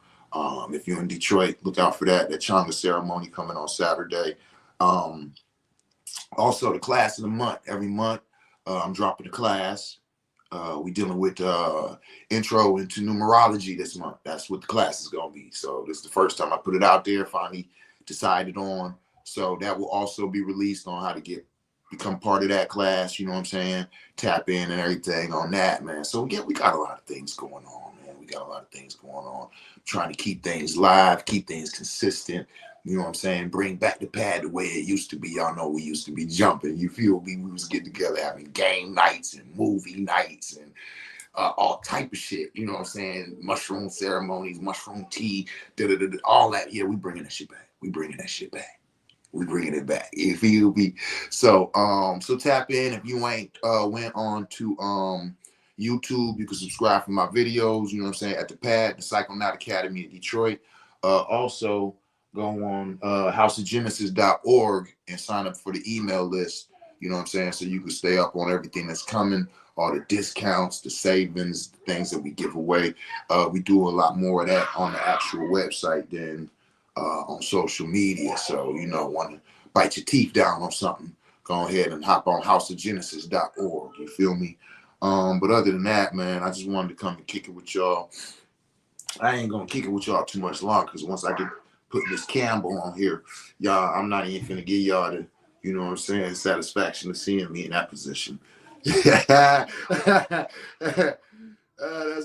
if you're in Detroit, look out for that. That Changa ceremony coming on Saturday. Also, the class of the month. Every month, I'm dropping a class. We dealing with intro into numerology this month. That's what the class is going to be. So this is the first time I put it out there, finally decided on. So that will also be released on how to become part of that class. You know what I'm saying? Tap in and everything on that, man. So yeah, we got a lot of things going on, man. We got a lot of things going on. Trying to keep things live, keep things consistent. You know what I'm saying? Bring back the pad the way it used to be. Y'all know we used to be jumping. You feel me? We was getting together having game nights and movie nights and all type of shit. You know what I'm saying? Mushroom ceremonies, mushroom tea, all that. Yeah, we bringing that shit back. We bringing that shit back. We bringing it back. You feel me? So so tap in. If you ain't went on to YouTube, you can subscribe for my videos. You know what I'm saying? At the pad, the Psychonaut Academy in Detroit. Also, go on houseofgenesis.org and sign up for the email list. You know what I'm saying? So you can stay up on everything that's coming, all the discounts, the savings, the things that we give away. We do a lot more of that on the actual website than on social media. So, you know, want to bite your teeth down on something, go ahead and hop on houseofgenesis.org. You feel me? But other than that, man, I just wanted to come and kick it with y'all. I ain't gonna kick it with y'all too much longer because once I get putting this Campbell on here, y'all, I'm not even finna give y'all the, you know what I'm saying, satisfaction of seeing me in that position. That's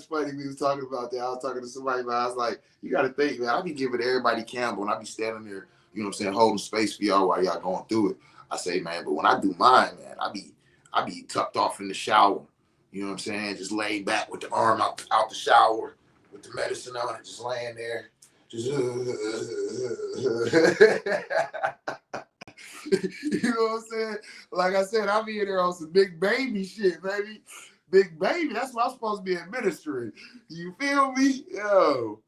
funny. We was talking about that. I was talking to somebody, but I was like, you got to think, man, I be giving everybody Campbell and I be standing there, you know what I'm saying, holding space for y'all while y'all going through it. I say, man, but when I do mine, man, I be tucked off in the shower, you know what I'm saying, just laid back with the arm out the shower with the medicine on it, just laying there. Just, you know what I'm saying? Like I said, I be in there on some big baby shit, baby. Big baby, that's what I'm supposed to be administering. You feel me? Yo.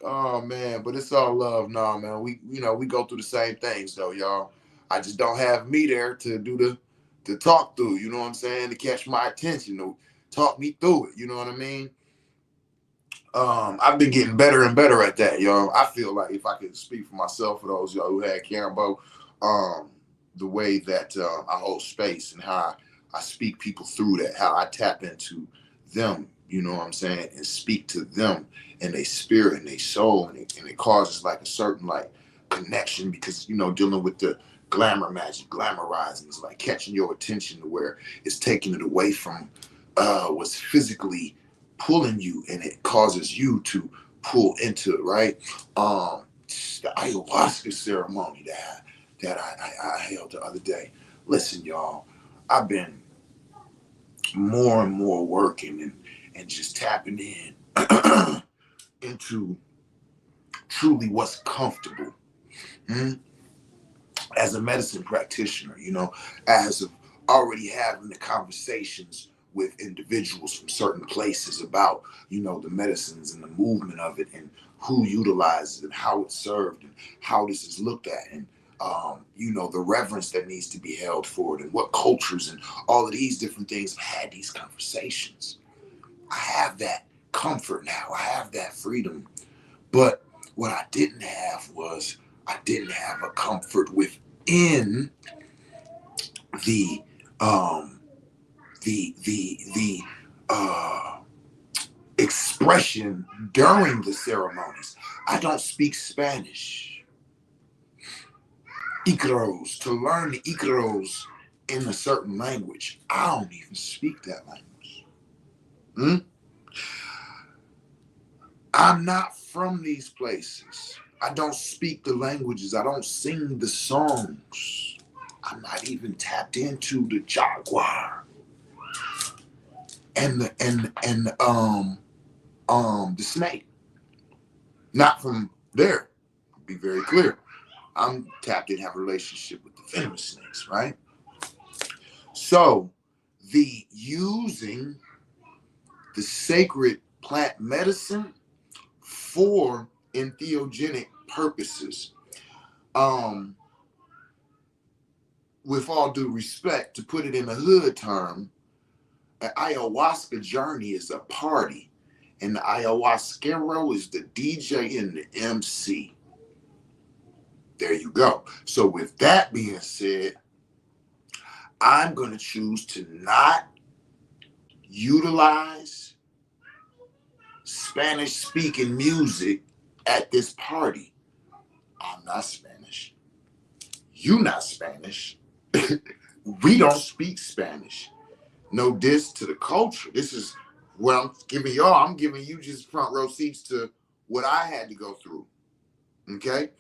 Oh man, but it's all love. Nah, man. We go through the same things though, y'all. I just don't have me there to do to talk through, you know what I'm saying? To catch my attention, to talk me through it, you know what I mean? I've been getting better and better at that, y'all. I feel like if I could speak for myself, for those y'all who had Carambo, the way that I hold space and how I speak people through that, how I tap into them, you know what I'm saying, and speak to them and their spirit and their soul, and it causes like a certain like connection, because you know, dealing with the glamour magic, glamorizing is like catching your attention to where it's taking it away from what's physically pulling you, and it causes you to pull into it, right? The ayahuasca ceremony that I held the other day. Listen, y'all, I've been more and more working and just tapping in into truly what's comfortable. Hmm? As a medicine practitioner, you know, as of already having the conversations with individuals from certain places about, you know, the medicines and the movement of it, and who utilizes it and how it's served and how this is looked at, and you know, the reverence that needs to be held for it, and what cultures and all of these different things. I've had these conversations. I have that comfort now. I have that freedom. But what I didn't have was, I didn't have a comfort within the um the expression during the ceremonies. I don't speak Spanish. Icaros, to learn the Icaros in a certain language, I don't even speak that language. Hmm? I'm not from these places. I don't speak the languages. I don't sing the songs. I'm not even tapped into the jaguar and the snake. Not from there. Be very clear. I'm tapped in, have a relationship with the venomous snakes, right? So the using the sacred plant medicine for entheogenic purposes, um, with all due respect, to put it in a hood term, an ayahuasca journey is a party, and the ayahuasquero is the DJ and the MC. There you go. So with that being said, I'm going to choose to not utilize Spanish speaking music at this party. I'm not Spanish. You not Spanish. We don't speak Spanish. No diss to the culture. This is what I'm giving y'all. I'm giving you just front row seats to what I had to go through. Okay?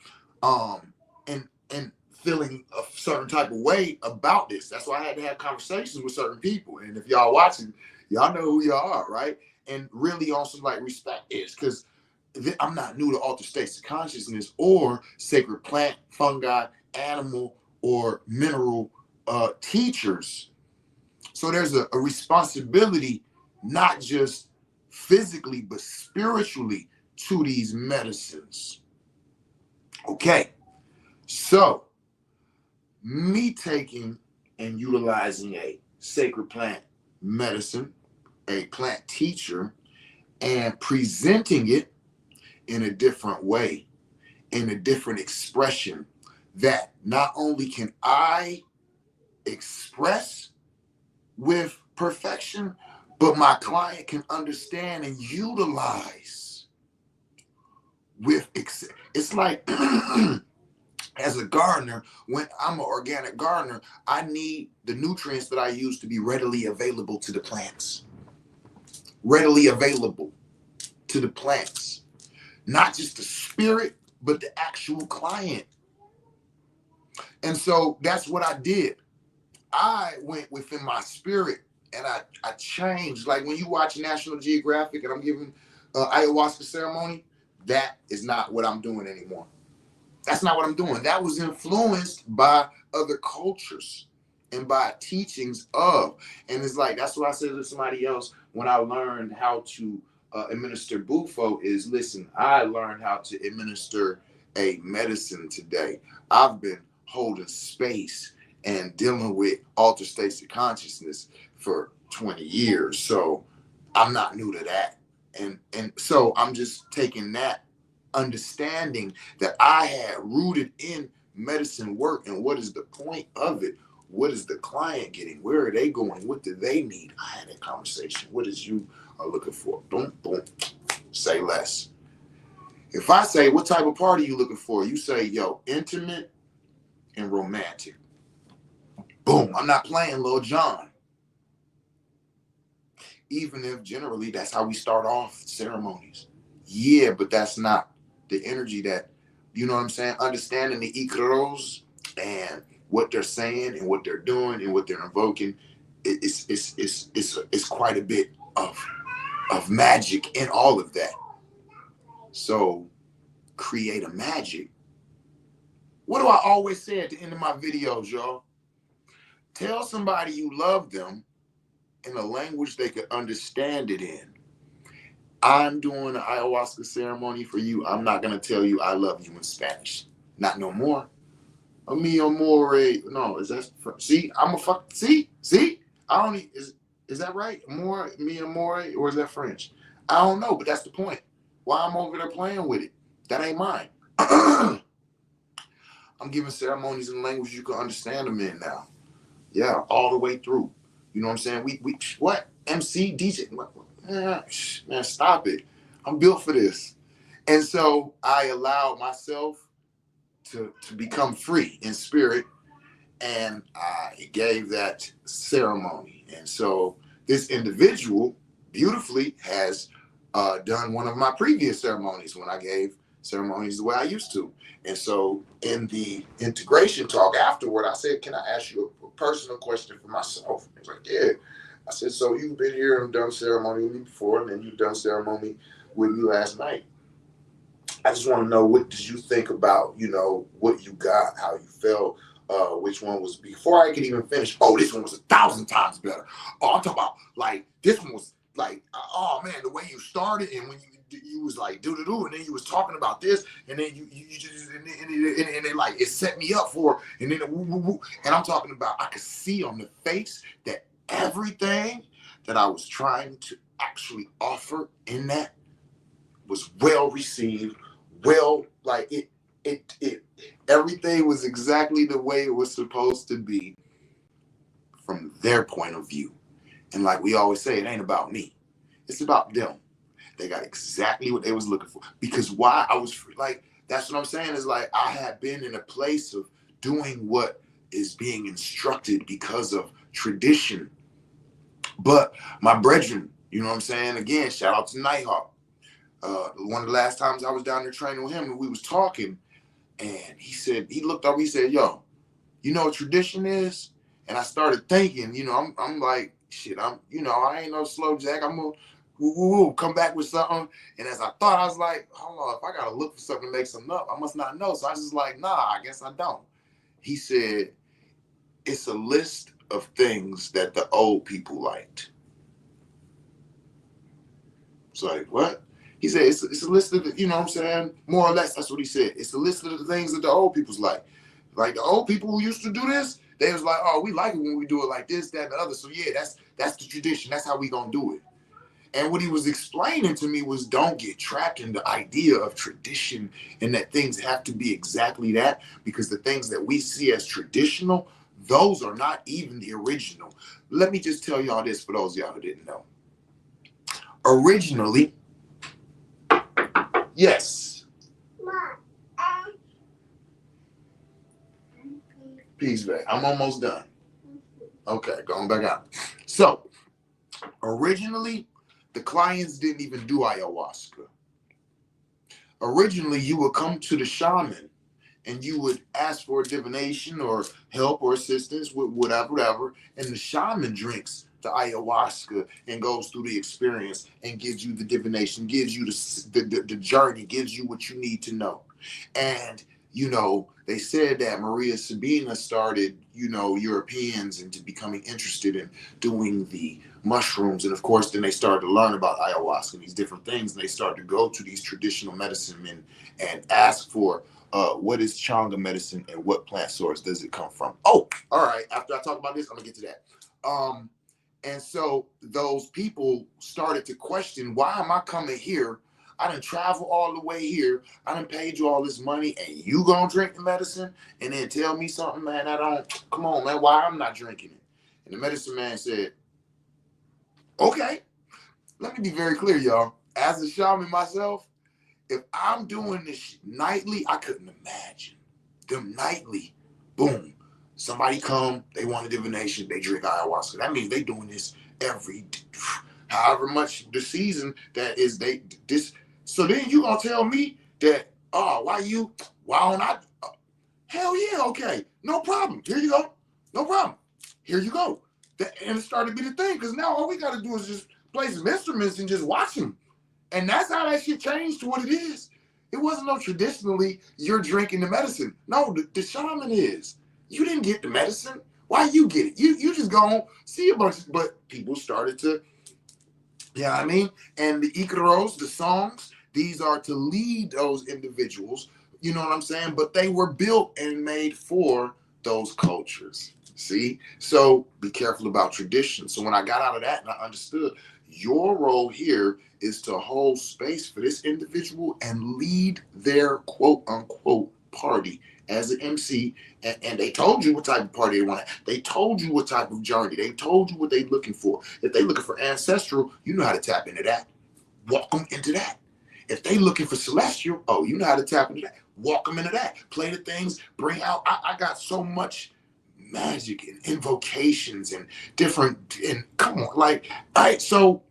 And feeling a certain type of way about this. That's why I had to have conversations with certain people. And if y'all watching, y'all know who y'all are, right? And really on some like respect is, because I'm not new to altered states of consciousness or sacred plant, fungi, animal, or mineral teachers. So there's a responsibility, not just physically, but spiritually, to these medicines. Okay, so me taking and utilizing a sacred plant medicine, a plant teacher, and presenting it in a different way, in a different expression, that not only can I express with perfection, but my client can understand and utilize with, it's like, as a gardener, when I'm an organic gardener, I need the nutrients that I use to be readily available to the plants. Readily available to the plants. Not just the spirit, but the actual client. And so that's what I did. I went within my spirit and I changed. Like when you watch National Geographic and I'm giving ayahuasca ceremony, that is not what I'm doing anymore. That's not what I'm doing. That was influenced by other cultures and by teachings of. And it's like, that's what I said to somebody else when I learned how to administer bufo is, listen, I learned how to administer a medicine today. I've been holding space and dealing with altered states of consciousness for 20 years. So I'm not new to that. And so I'm just taking that understanding that I had rooted in medicine work and what is the point of it? What is the client getting? Where are they going? What do they need? I had that conversation. What is you are looking for? Don't say less. If I say, what type of party you looking for? You say, yo, intimate and romantic. Boom, I'm not playing Lil Jon. Even if generally that's how we start off ceremonies. Yeah, but that's not the energy that, you know what I'm saying? Understanding the ikros and what they're saying and what they're doing and what they're invoking, it's quite a bit of magic in all of that. So create a magic. What do I always say at the end of my videos, y'all? Tell somebody you love them in a language they could understand it in. I'm doing an ayahuasca ceremony for you. I'm not going to tell you I love you in Spanish. Not no more. Mi amore. No, is that, see, I'm a fuck, see, I don't need, is that right? More, mi amore, or is that French? I don't know, but that's the point. Why I'm over there playing with it. That ain't mine. I'm giving ceremonies in language you can understand them in now. Yeah, all the way through. You know what I'm saying? We what? MC, DJ, man, stop it. I'm built for this. And so I allowed myself to become free in spirit, and I gave that ceremony. And so this individual beautifully has done one of my previous ceremonies when I gave ceremonies the way I used to. And so in the integration talk afterward, I said, can I ask you a personal question for myself? He was like, yeah. I said, so you've been here and done ceremony with me before, and then you've done ceremony with me last night. I just want to know, what did you think about, you know, what you got, how you felt, which one was, before I could even finish, oh, this one was 1,000 times better. Oh, I'm talking about, like, this one was, like, oh, man, the way you started, and when you was like, do-do-do, and then you was talking about this, and then you just, and then, like, it set me up for, and then, woo, and I'm talking about, I could see on the face that everything that I was trying to actually offer in that was well received, well, like it everything was exactly the way it was supposed to be from their point of view. And like we always say, it ain't about me. It's about them. They got exactly what they was looking for. Because why I was free, like, that's what I'm saying, is like I had been in a place of doing what is being instructed because of tradition. But my brethren, you know what I'm saying? Again, shout out to Nighthawk. One of the last times I was down there training with him, and we was talking, and he said, he looked up, he said, yo, you know what tradition is? And I started thinking, you know, I'm like, shit, you know, I ain't no slow jack. I'm gonna come back with something. And as I thought, I was like, hold on, if I gotta look for something to make something up, I must not know. So I was just like, nah, I guess I don't. He said, it's a list of things that the old people liked. It's like, what? He said, it's a list of, you know what I'm saying? More or less, that's what he said. It's a list of the things that the old people's like. Like the old people who used to do this, they was like, oh, we like it when we do it like this, that, and the other. So yeah, that's the tradition. That's how we gonna do it. And what he was explaining to me was, don't get trapped in the idea of tradition and that things have to be exactly that, because the things that we see as traditional, those are not even the original. Let me just tell y'all this for those of y'all who didn't know. Originally, yes. Peace, babe. I'm almost done. Okay, going back out. So, originally, the clients didn't even do ayahuasca. Originally, you would come to the shaman and you would ask for a divination or help or assistance with whatever, and the shaman drinks the ayahuasca and goes through the experience and gives you the divination, gives you the journey, gives you what you need to know. And, you know, they said that Maria Sabina started, you know, Europeans into becoming interested in doing the mushrooms. And of course, then they started to learn about ayahuasca and these different things. And they started to go to these traditional medicine men and ask for, what is Changa medicine and what plant source does it come from? Oh, all right. After I talk about this, I'm gonna get to that. And so those people started to question, why am I coming here? I done travel all the way here. I done paid you all this money, and you gonna drink the medicine and then tell me something, man? I don't. Come on, man. Why I'm not drinking it? And the medicine man said, okay. Let me be very clear, y'all. As a shaman myself, if I'm doing this nightly, I couldn't imagine them nightly. Boom. Somebody come, they want a divination, they drink ayahuasca. That means they doing this every, however much the season that is they this. So then you gonna tell me that, oh, why don't I? Hell yeah, okay, no problem. Here you go, no problem. Here you go. And it started to be the thing because now all we gotta do is just play some instruments and just watch them. And that's how that shit changed to what it is. It wasn't no traditionally you're drinking the medicine. No, the shaman is. You didn't get the medicine. Why you get it? You just go see a bunch, but people started to, you know what I mean? And the Icaros, the songs, these are to lead those individuals, you know what I'm saying? But they were built and made for those cultures. See? So be careful about tradition. So when I got out of that and I understood your role here is to hold space for this individual and lead their quote unquote party as an MC. And they told you what type of party they want. They told you what type of journey. They told you what they're looking for. If they're looking for ancestral, you know how to tap into that. Walk them into that. If they looking for celestial, oh, you know how to tap into that. Walk them into that. Play the things, bring out. I got so much magic and invocations and different, and come on, like, all right, so,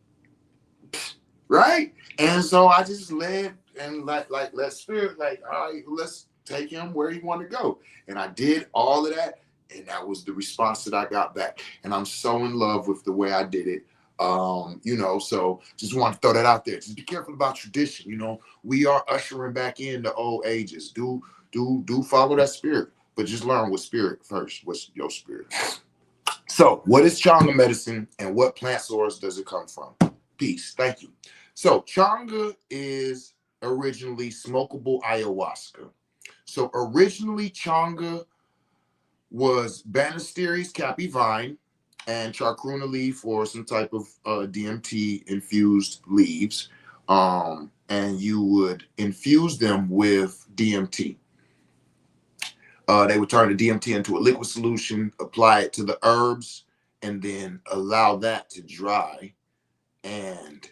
right? And so I just led and like let spirit, like, all right, let's take him where he wanted to go. And I did all of that, and that was the response that I got back. And I'm so in love with the way I did it. So just want to throw that out there. Just be careful about tradition. We are ushering back in the old ages. Do follow that spirit, but just learn what spirit first. What's your spirit? So, what is Changa medicine, and what plant source does it come from? Peace. Thank you. So, Changa is originally smokable ayahuasca. So, originally, Changa was Banisterius capi vine and chacruna leaf, or some type of DMT infused leaves. And you would infuse them with DMT. They would turn the DMT into a liquid solution, apply it to the herbs, and then allow that to dry. And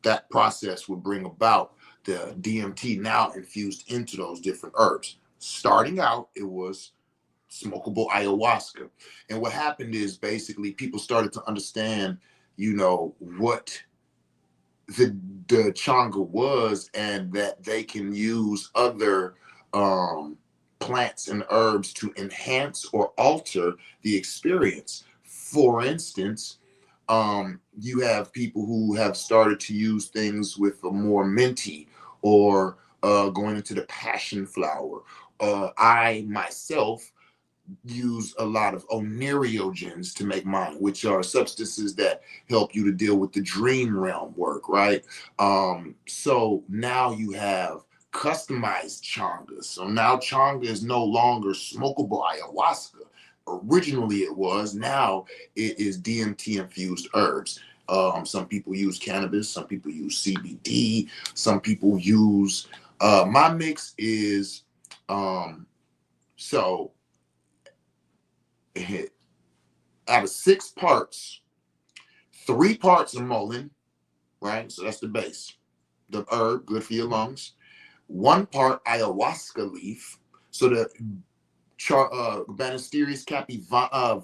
that process would bring about the DMT now infused into those different herbs. Starting out, it was smokable ayahuasca. And what happened is basically people started to understand, what the Changa was, and that they can use other plants and herbs to enhance or alter the experience. For instance, you have people who have started to use things with a more minty, or going into the passion flower. I myself use a lot of oneiriogens to make mine, which are substances that help you to deal with the dream realm work, right? So now you have customized Changas. So now Changa is no longer smokable ayahuasca. Originally it was. Now it is DMT infused herbs. Some people use cannabis, some people use CBD, some people use my mix is so out of 6 parts, 3 parts are mullein, right? So that's the base. The herb, good for your lungs. 1 part ayahuasca leaf. So the Banisterius capi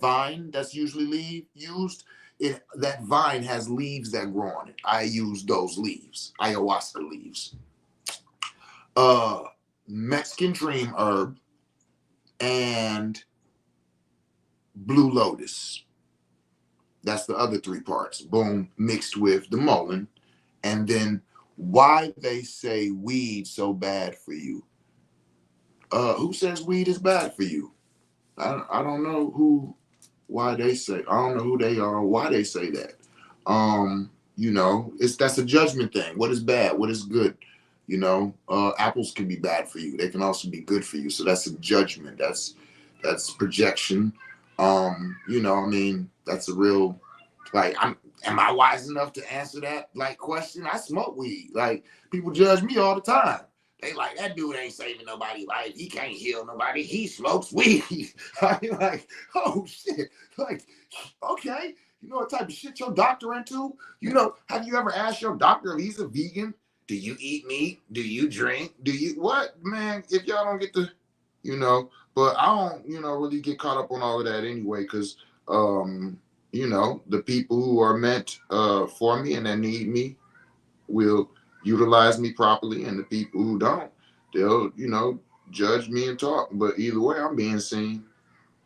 vine that's usually used, that vine has leaves that grow on it. I use those leaves, ayahuasca leaves. Mexican dream herb and blue lotus. That's the other 3 parts. Boom, mixed with the mullein. And then why they say weed so bad for you. Who says weed is bad for you? I don't know why they say. I don't know who they are, why they say that. That's a judgment thing. What is bad? What is good? Apples can be bad for you. They can also be good for you. So that's a judgment. That's projection. That's a real, like, Am I wise enough to answer that like question? I smoke weed. Like, people judge me all the time. They like, that dude ain't saving nobody's life. He can't heal nobody. He smokes weed. I be like, oh shit. Like, okay. You know what type of shit your doctor into? You know, have you ever asked your doctor if he's a vegan? Do you eat meat? Do you drink? Do you what? Man, if y'all don't get the, you know, but I don't, really get caught up on all of that anyway, because the people who are meant for me and that need me will utilize me properly, and the people who don't, they'll, judge me and talk. But either way, I'm being seen.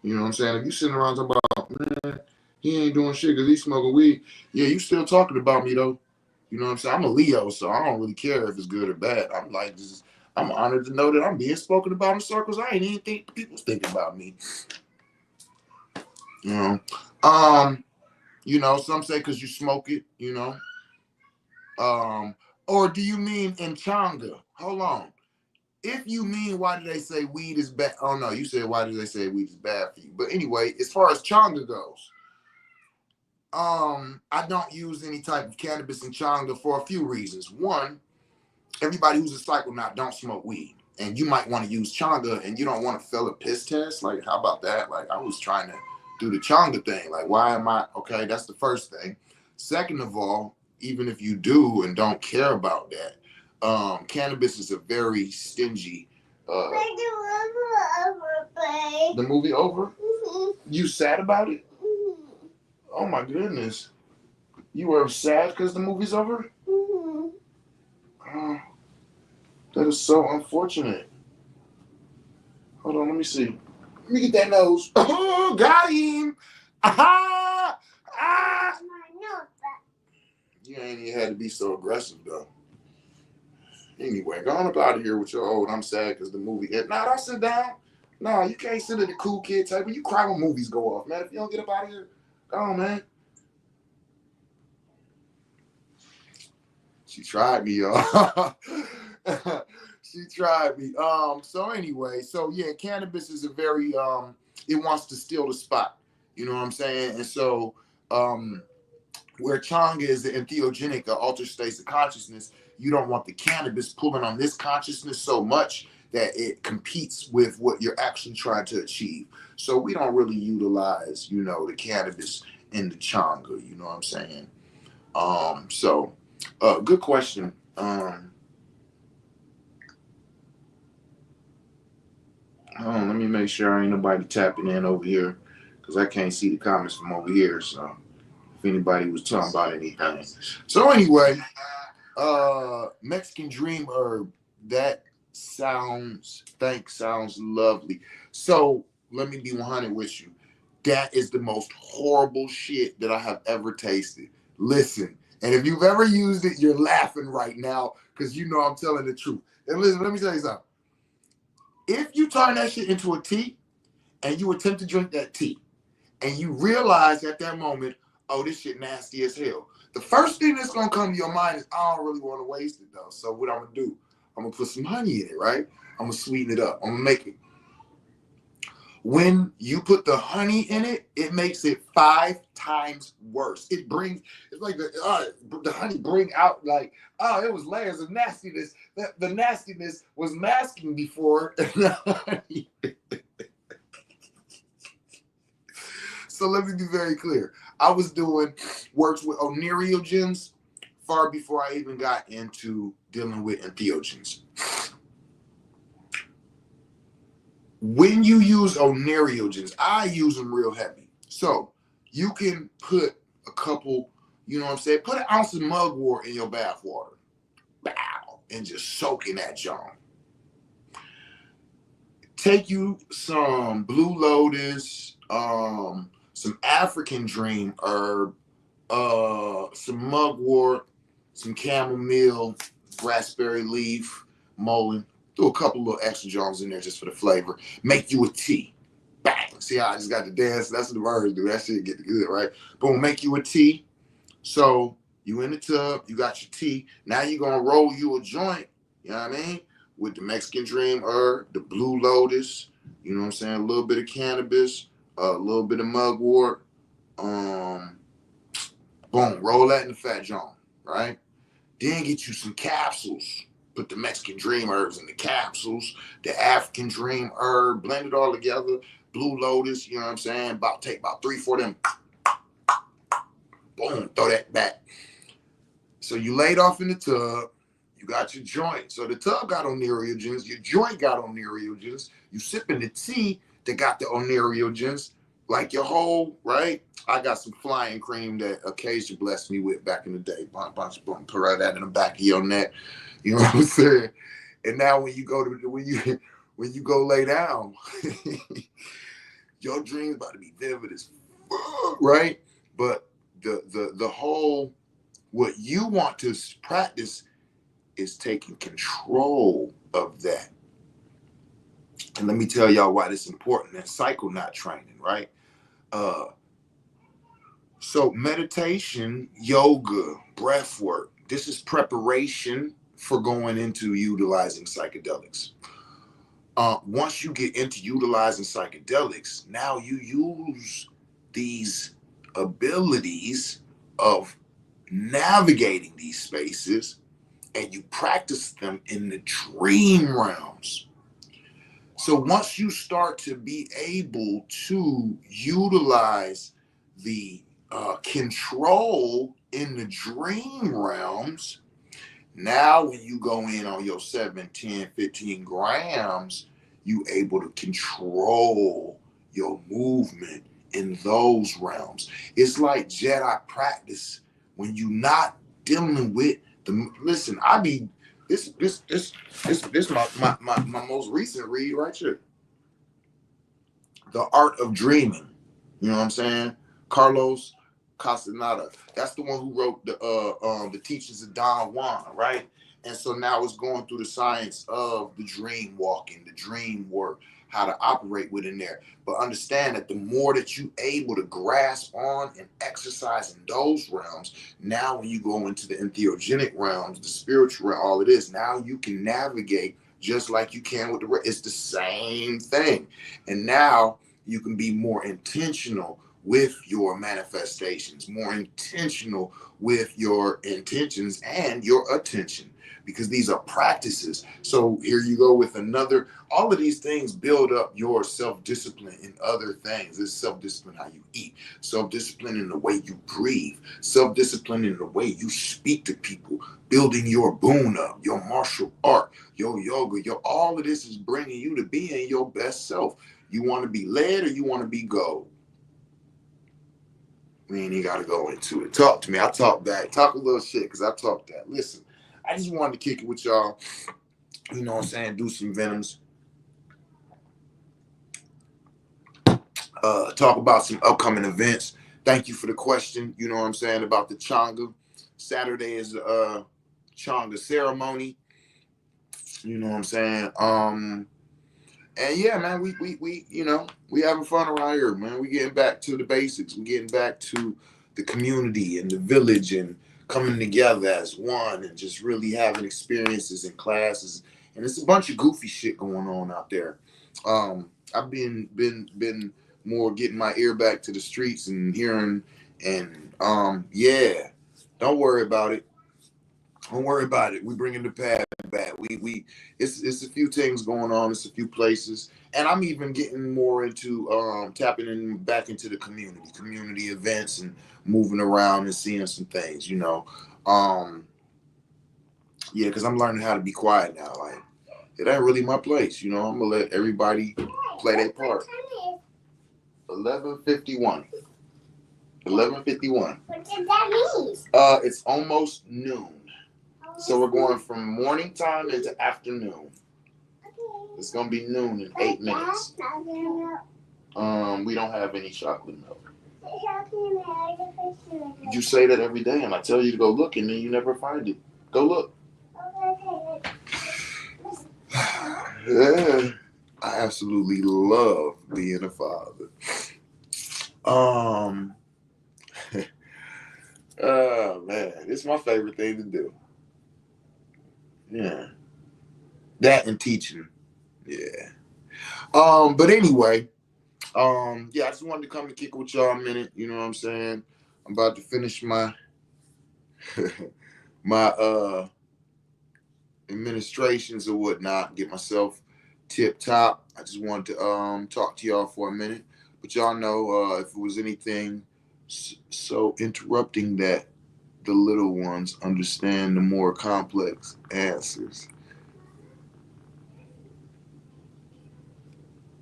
You know what I'm saying? If you sitting around talking about, man, he ain't doing shit because he's smoking weed, yeah, you still talking about me though. You know what I'm saying? I'm a Leo, so I don't really care if it's good or bad. I'm like, I'm honored to know that I'm being spoken about in circles I ain't even think people's thinking about me. You know, some say because you smoke it, or do you mean in Changa? Hold on. If you mean why do they say weed is bad? Oh no, you said why do they say weed is bad for you? But anyway, as far as Changa goes, I don't use any type of cannabis in Changa for a few reasons. One, everybody who's a psychonaut don't smoke weed. And you might want to use Changa and you don't want to fail a piss test. Like, how about that? Like, I was trying to do the Changa thing. Like, why am I? Okay, that's the first thing. Second of all, even if you do and don't care about that, cannabis is a very stingy. The movie over? Mm-hmm. You sad about it? Mm-hmm. Oh my goodness. You were sad because the movie's over? Mm-hmm. That is so unfortunate. Hold on, let me see. Let me get that nose. Oh, got him. Aha! Ah! You ain't even had to be so aggressive, though. Anyway, go on up out of here with your old, I'm sad because the movie hit. Nah, don't sit down. Nah, you can't sit at the cool kid table. You cry when movies go off, man. If you don't get up out of here, go on, man. She tried me, y'all. She tried me. So anyway, so yeah, cannabis is a very it wants to steal the spot. You know what I'm saying? And so where Changa is the entheogenic or altered states of consciousness, you don't want the cannabis pulling on this consciousness so much that it competes with what you're actually trying to achieve. So we don't really utilize, the cannabis in the Changa, you know what I'm saying? Good question. Hold on, let me make sure ain't nobody tapping in over here because I can't see the comments from over here. So if anybody was talking about anything. So anyway, Mexican dream herb, that sounds lovely. So let me be 100 with you. That is the most horrible shit that I have ever tasted. Listen, and if you've ever used it, you're laughing right now because you know I'm telling the truth. And listen, let me tell you something. If you turn that shit into a tea and you attempt to drink that tea and you realize at that moment, oh, this shit nasty as hell, the first thing that's going to come to your mind is, I don't really want to waste it though. So what I'm going to do, I'm going to put some honey in it, right? I'm going to sweeten it up. I'm going to make it. When you put the honey in it, it makes it 5 times worse. It's like the honey bring out like, it was layers of nastiness. The nastiness was masking before. So let me be very clear. I was doing works with onerogens far before I even got into dealing with entheogens. When you use onerogens, I use them real heavy. So you can put a couple, you know what I'm saying? Put an ounce of mugwort in your bath water. Bow. And just soak in that jar. Take you some blue lotus, some African dream herb, some mugwort, some chamomile, raspberry leaf, mullein. Do a couple little extra Jones in there just for the flavor. Make you a tea. Bang. See how I just got the dance? That's what the birds do. That shit get good, right? Boom, make you a tea. So you in the tub, you got your tea. Now you're going to roll you a joint, you know what I mean? With the Mexican dream herb, the blue lotus, you know what I'm saying? A little bit of cannabis, a little bit of mugwort, Boom, roll that in the fat John, right? Then get you some capsules. Put the Mexican dream herbs in the capsules, the African dream herb, blend it all together. Blue lotus, you know what I'm saying? Take about 3-4 of them. Boom, throw that back. So you laid off in the tub. You got your joint. So the tub got onerogens. Your joint got onerogens. You sipping the tea that got the onerogens. Like your whole, right? I got some flying cream that occasion blessed me with back in the day. Bunch, put that in the back of your neck. You know what I'm saying? And now when you go lay down, your dream's about to be vivid as fuck, right? But the whole, what you want to practice is taking control of that. And let me tell y'all why this is important. That cycle not training, right? So meditation, yoga, breath work, this is preparation for going into utilizing psychedelics. Once you get into utilizing psychedelics, now you use these abilities of navigating these spaces and you practice them in the dream realms. So once you start to be able to utilize the control in the dream realms, now when you go in on your 7, 10, 15 grams, you able to control your movement in those realms. It's like Jedi practice when you not dealing with the, listen, I be, this my most recent read right here. The Art of Dreaming. You know what I'm saying? Carlos Castaneda. That's the one who wrote the Teachings of Don Juan, right? And so now it's going through the science of the dream walking, the dream work, how to operate within there. But understand that the more that you able to grasp on and exercise in those realms, now when you go into the entheogenic realms, the spiritual realm, all it is, now you can navigate just like you can with the rest. It's the same thing. And now you can be more intentional with your manifestations, more intentional with your intentions and your attention, because these are practices. So here you go with another, all of these things build up your self-discipline in other things. It's self-discipline how you eat, self-discipline in the way you breathe, self-discipline in the way you speak to people, building your boon up, your martial art, your yoga, all of this is bringing you to being your best self. You want to be lead or you want to be gold? We ain't even got to go into it. Talk to me. I talk back. Talk a little shit because I talk that. Listen, I just wanted to kick it with y'all. You know what I'm saying? Do some Venoms. Talk about some upcoming events. Thank you for the question. You know what I'm saying? About the Changa. Saturday is Changa ceremony. You know what I'm saying? And yeah, man, we you know, we having fun around here, man. We getting back to the basics. We getting back to the community and the village and coming together as one and just really having experiences and classes. And it's a bunch of goofy shit going on out there. I've been more getting my ear back to the streets and hearing and yeah, don't worry about it. Don't worry about it. We bringing the past back. It's a few things going on. It's a few places, and I'm even getting more into tapping in back into the community events, and moving around and seeing some things. You know, yeah, because I'm learning how to be quiet now. Like it ain't really my place. You know, I'm gonna let everybody play their part. 11:51. 11:51. What does that mean? It's almost noon. So we're going from morning time into afternoon. It's gonna be noon in 8 minutes. We don't have any chocolate milk. You say that every day, and I tell you to go look, and then you never find it. Go look. Yeah, I absolutely love being a father. Oh man, it's my favorite thing to do. Yeah. That and teaching. Yeah. But anyway, yeah, I just wanted to come and kick with y'all a minute. You know what I'm saying? I'm about to finish my my administrations or whatnot, get myself tip top. I just wanted to talk to y'all for a minute. But y'all know if it was anything so interrupting that the little ones understand the more complex answers.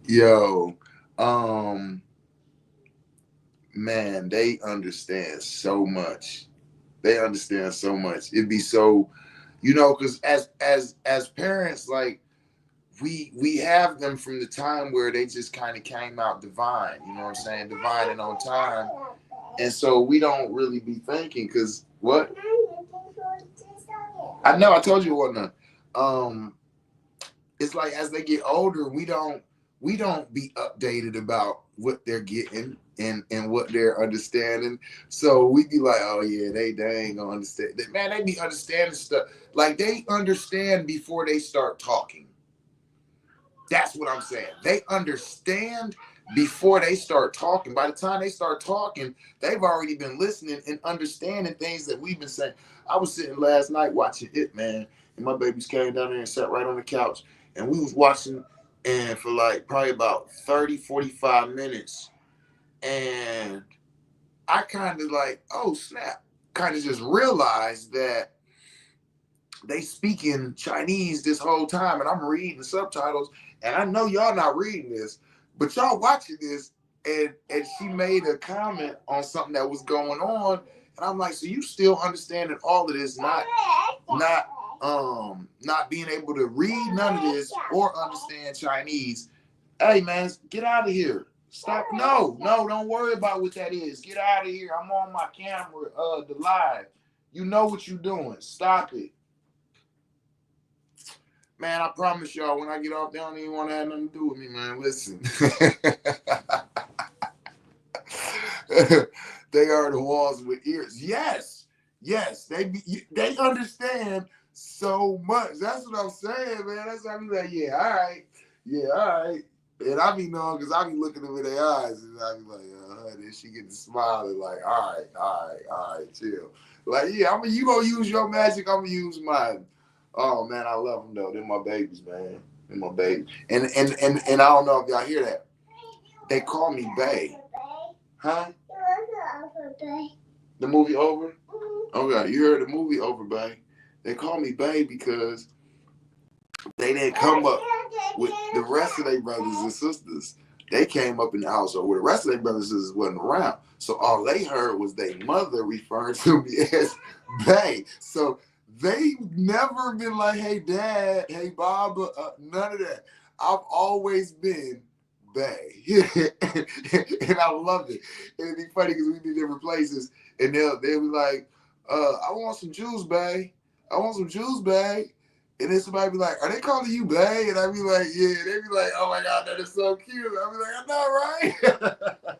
Yo, um, man, they understand so much. They understand so much. It'd be so, because as parents, like we have them from the time where they just kind of came out divine. You know what I'm saying? Divine and on time. And so we don't really be thinking because what? I know I told you what not. It's like as they get older, we don't be updated about what they're getting and what they're understanding. So we be like, oh yeah, they ain't gonna understand. Man, they be understanding stuff. Like they understand before they start talking. That's what I'm saying. They understand before they start talking. By the time they start talking, they've already been listening and understanding things that we've been saying. I was sitting last night watching it, man, and my babies came down there and sat right on the couch, and we was watching, and for like probably about 30, 45 minutes, and I kind of like, oh snap, kind of just realized that they speaking Chinese this whole time, and I'm reading the subtitles, and I know y'all not reading this, but y'all watching this, and she made a comment on something that was going on, and I'm like, so you still understanding all of this, not being able to read none of this or understand Chinese. Hey man, get out of here. Stop. No, don't worry about what that is. Get out of here. I'm on my camera, the live. You know what you're doing. Stop it. Man, I promise y'all, when I get off, they don't even want to have nothing to do with me, man. Listen. They are the walls with ears. Yes. They understand so much. That's what I'm saying, man. That's what I'm like, yeah, all right. Yeah, all right. And I be knowing because I be looking them in their eyes and I be like, then she get to smiling like, all right, chill. Like, yeah, you gonna use your magic, I'm gonna use mine. Oh man, I love them though. They're my babies, man. They're my babies. And I don't know if y'all hear that. They call me Bay. Huh? The movie over? Okay, you heard the movie over, Bay. They call me Bay because they didn't come up with the rest of their brothers and sisters. They came up in the household where the rest of their brothers and sisters wasn't around. So all they heard was their mother referring to me as Bay. So they never been like, hey, Dad, hey, Bob, none of that. I've always been Bay. And I love it. And it'd be funny because we be different places, and they'll be like, I want some juice, Bay. I want some juice, Bay. And then somebody be like, are they calling you Bay? And I be like, yeah. They be like, oh my God, that is so cute. I be like, I know, right?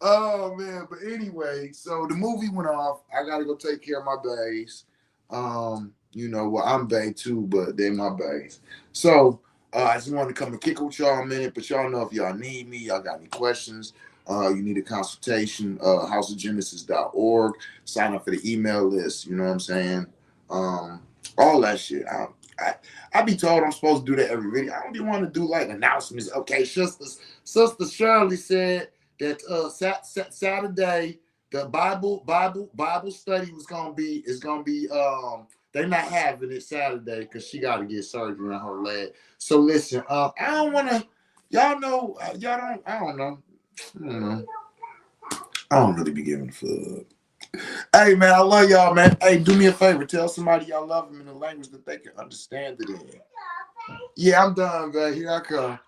Oh man, but anyway, so the movie went off. I gotta go take care of my bays. Well, I'm Bay too, but they're my bays. So I just wanted to come and kick with y'all a minute, but y'all know if y'all need me, y'all got any questions, you need a consultation, houseofgenesis.org, sign up for the email list, you know what I'm saying? All that shit. I be told I'm supposed to do that every video. I don't even want to do like announcements. Okay, Sister Shirley said that Saturday the Bible study is gonna be they're not having it Saturday because she got to get surgery on her leg. So listen, I don't want to. Y'all know, y'all don't. I don't know. I don't really be giving a fuck. Hey man, I love y'all, man. Hey, do me a favor. Tell somebody y'all love them in a language that they can understand it in. Yeah, I'm done, man. Here I come.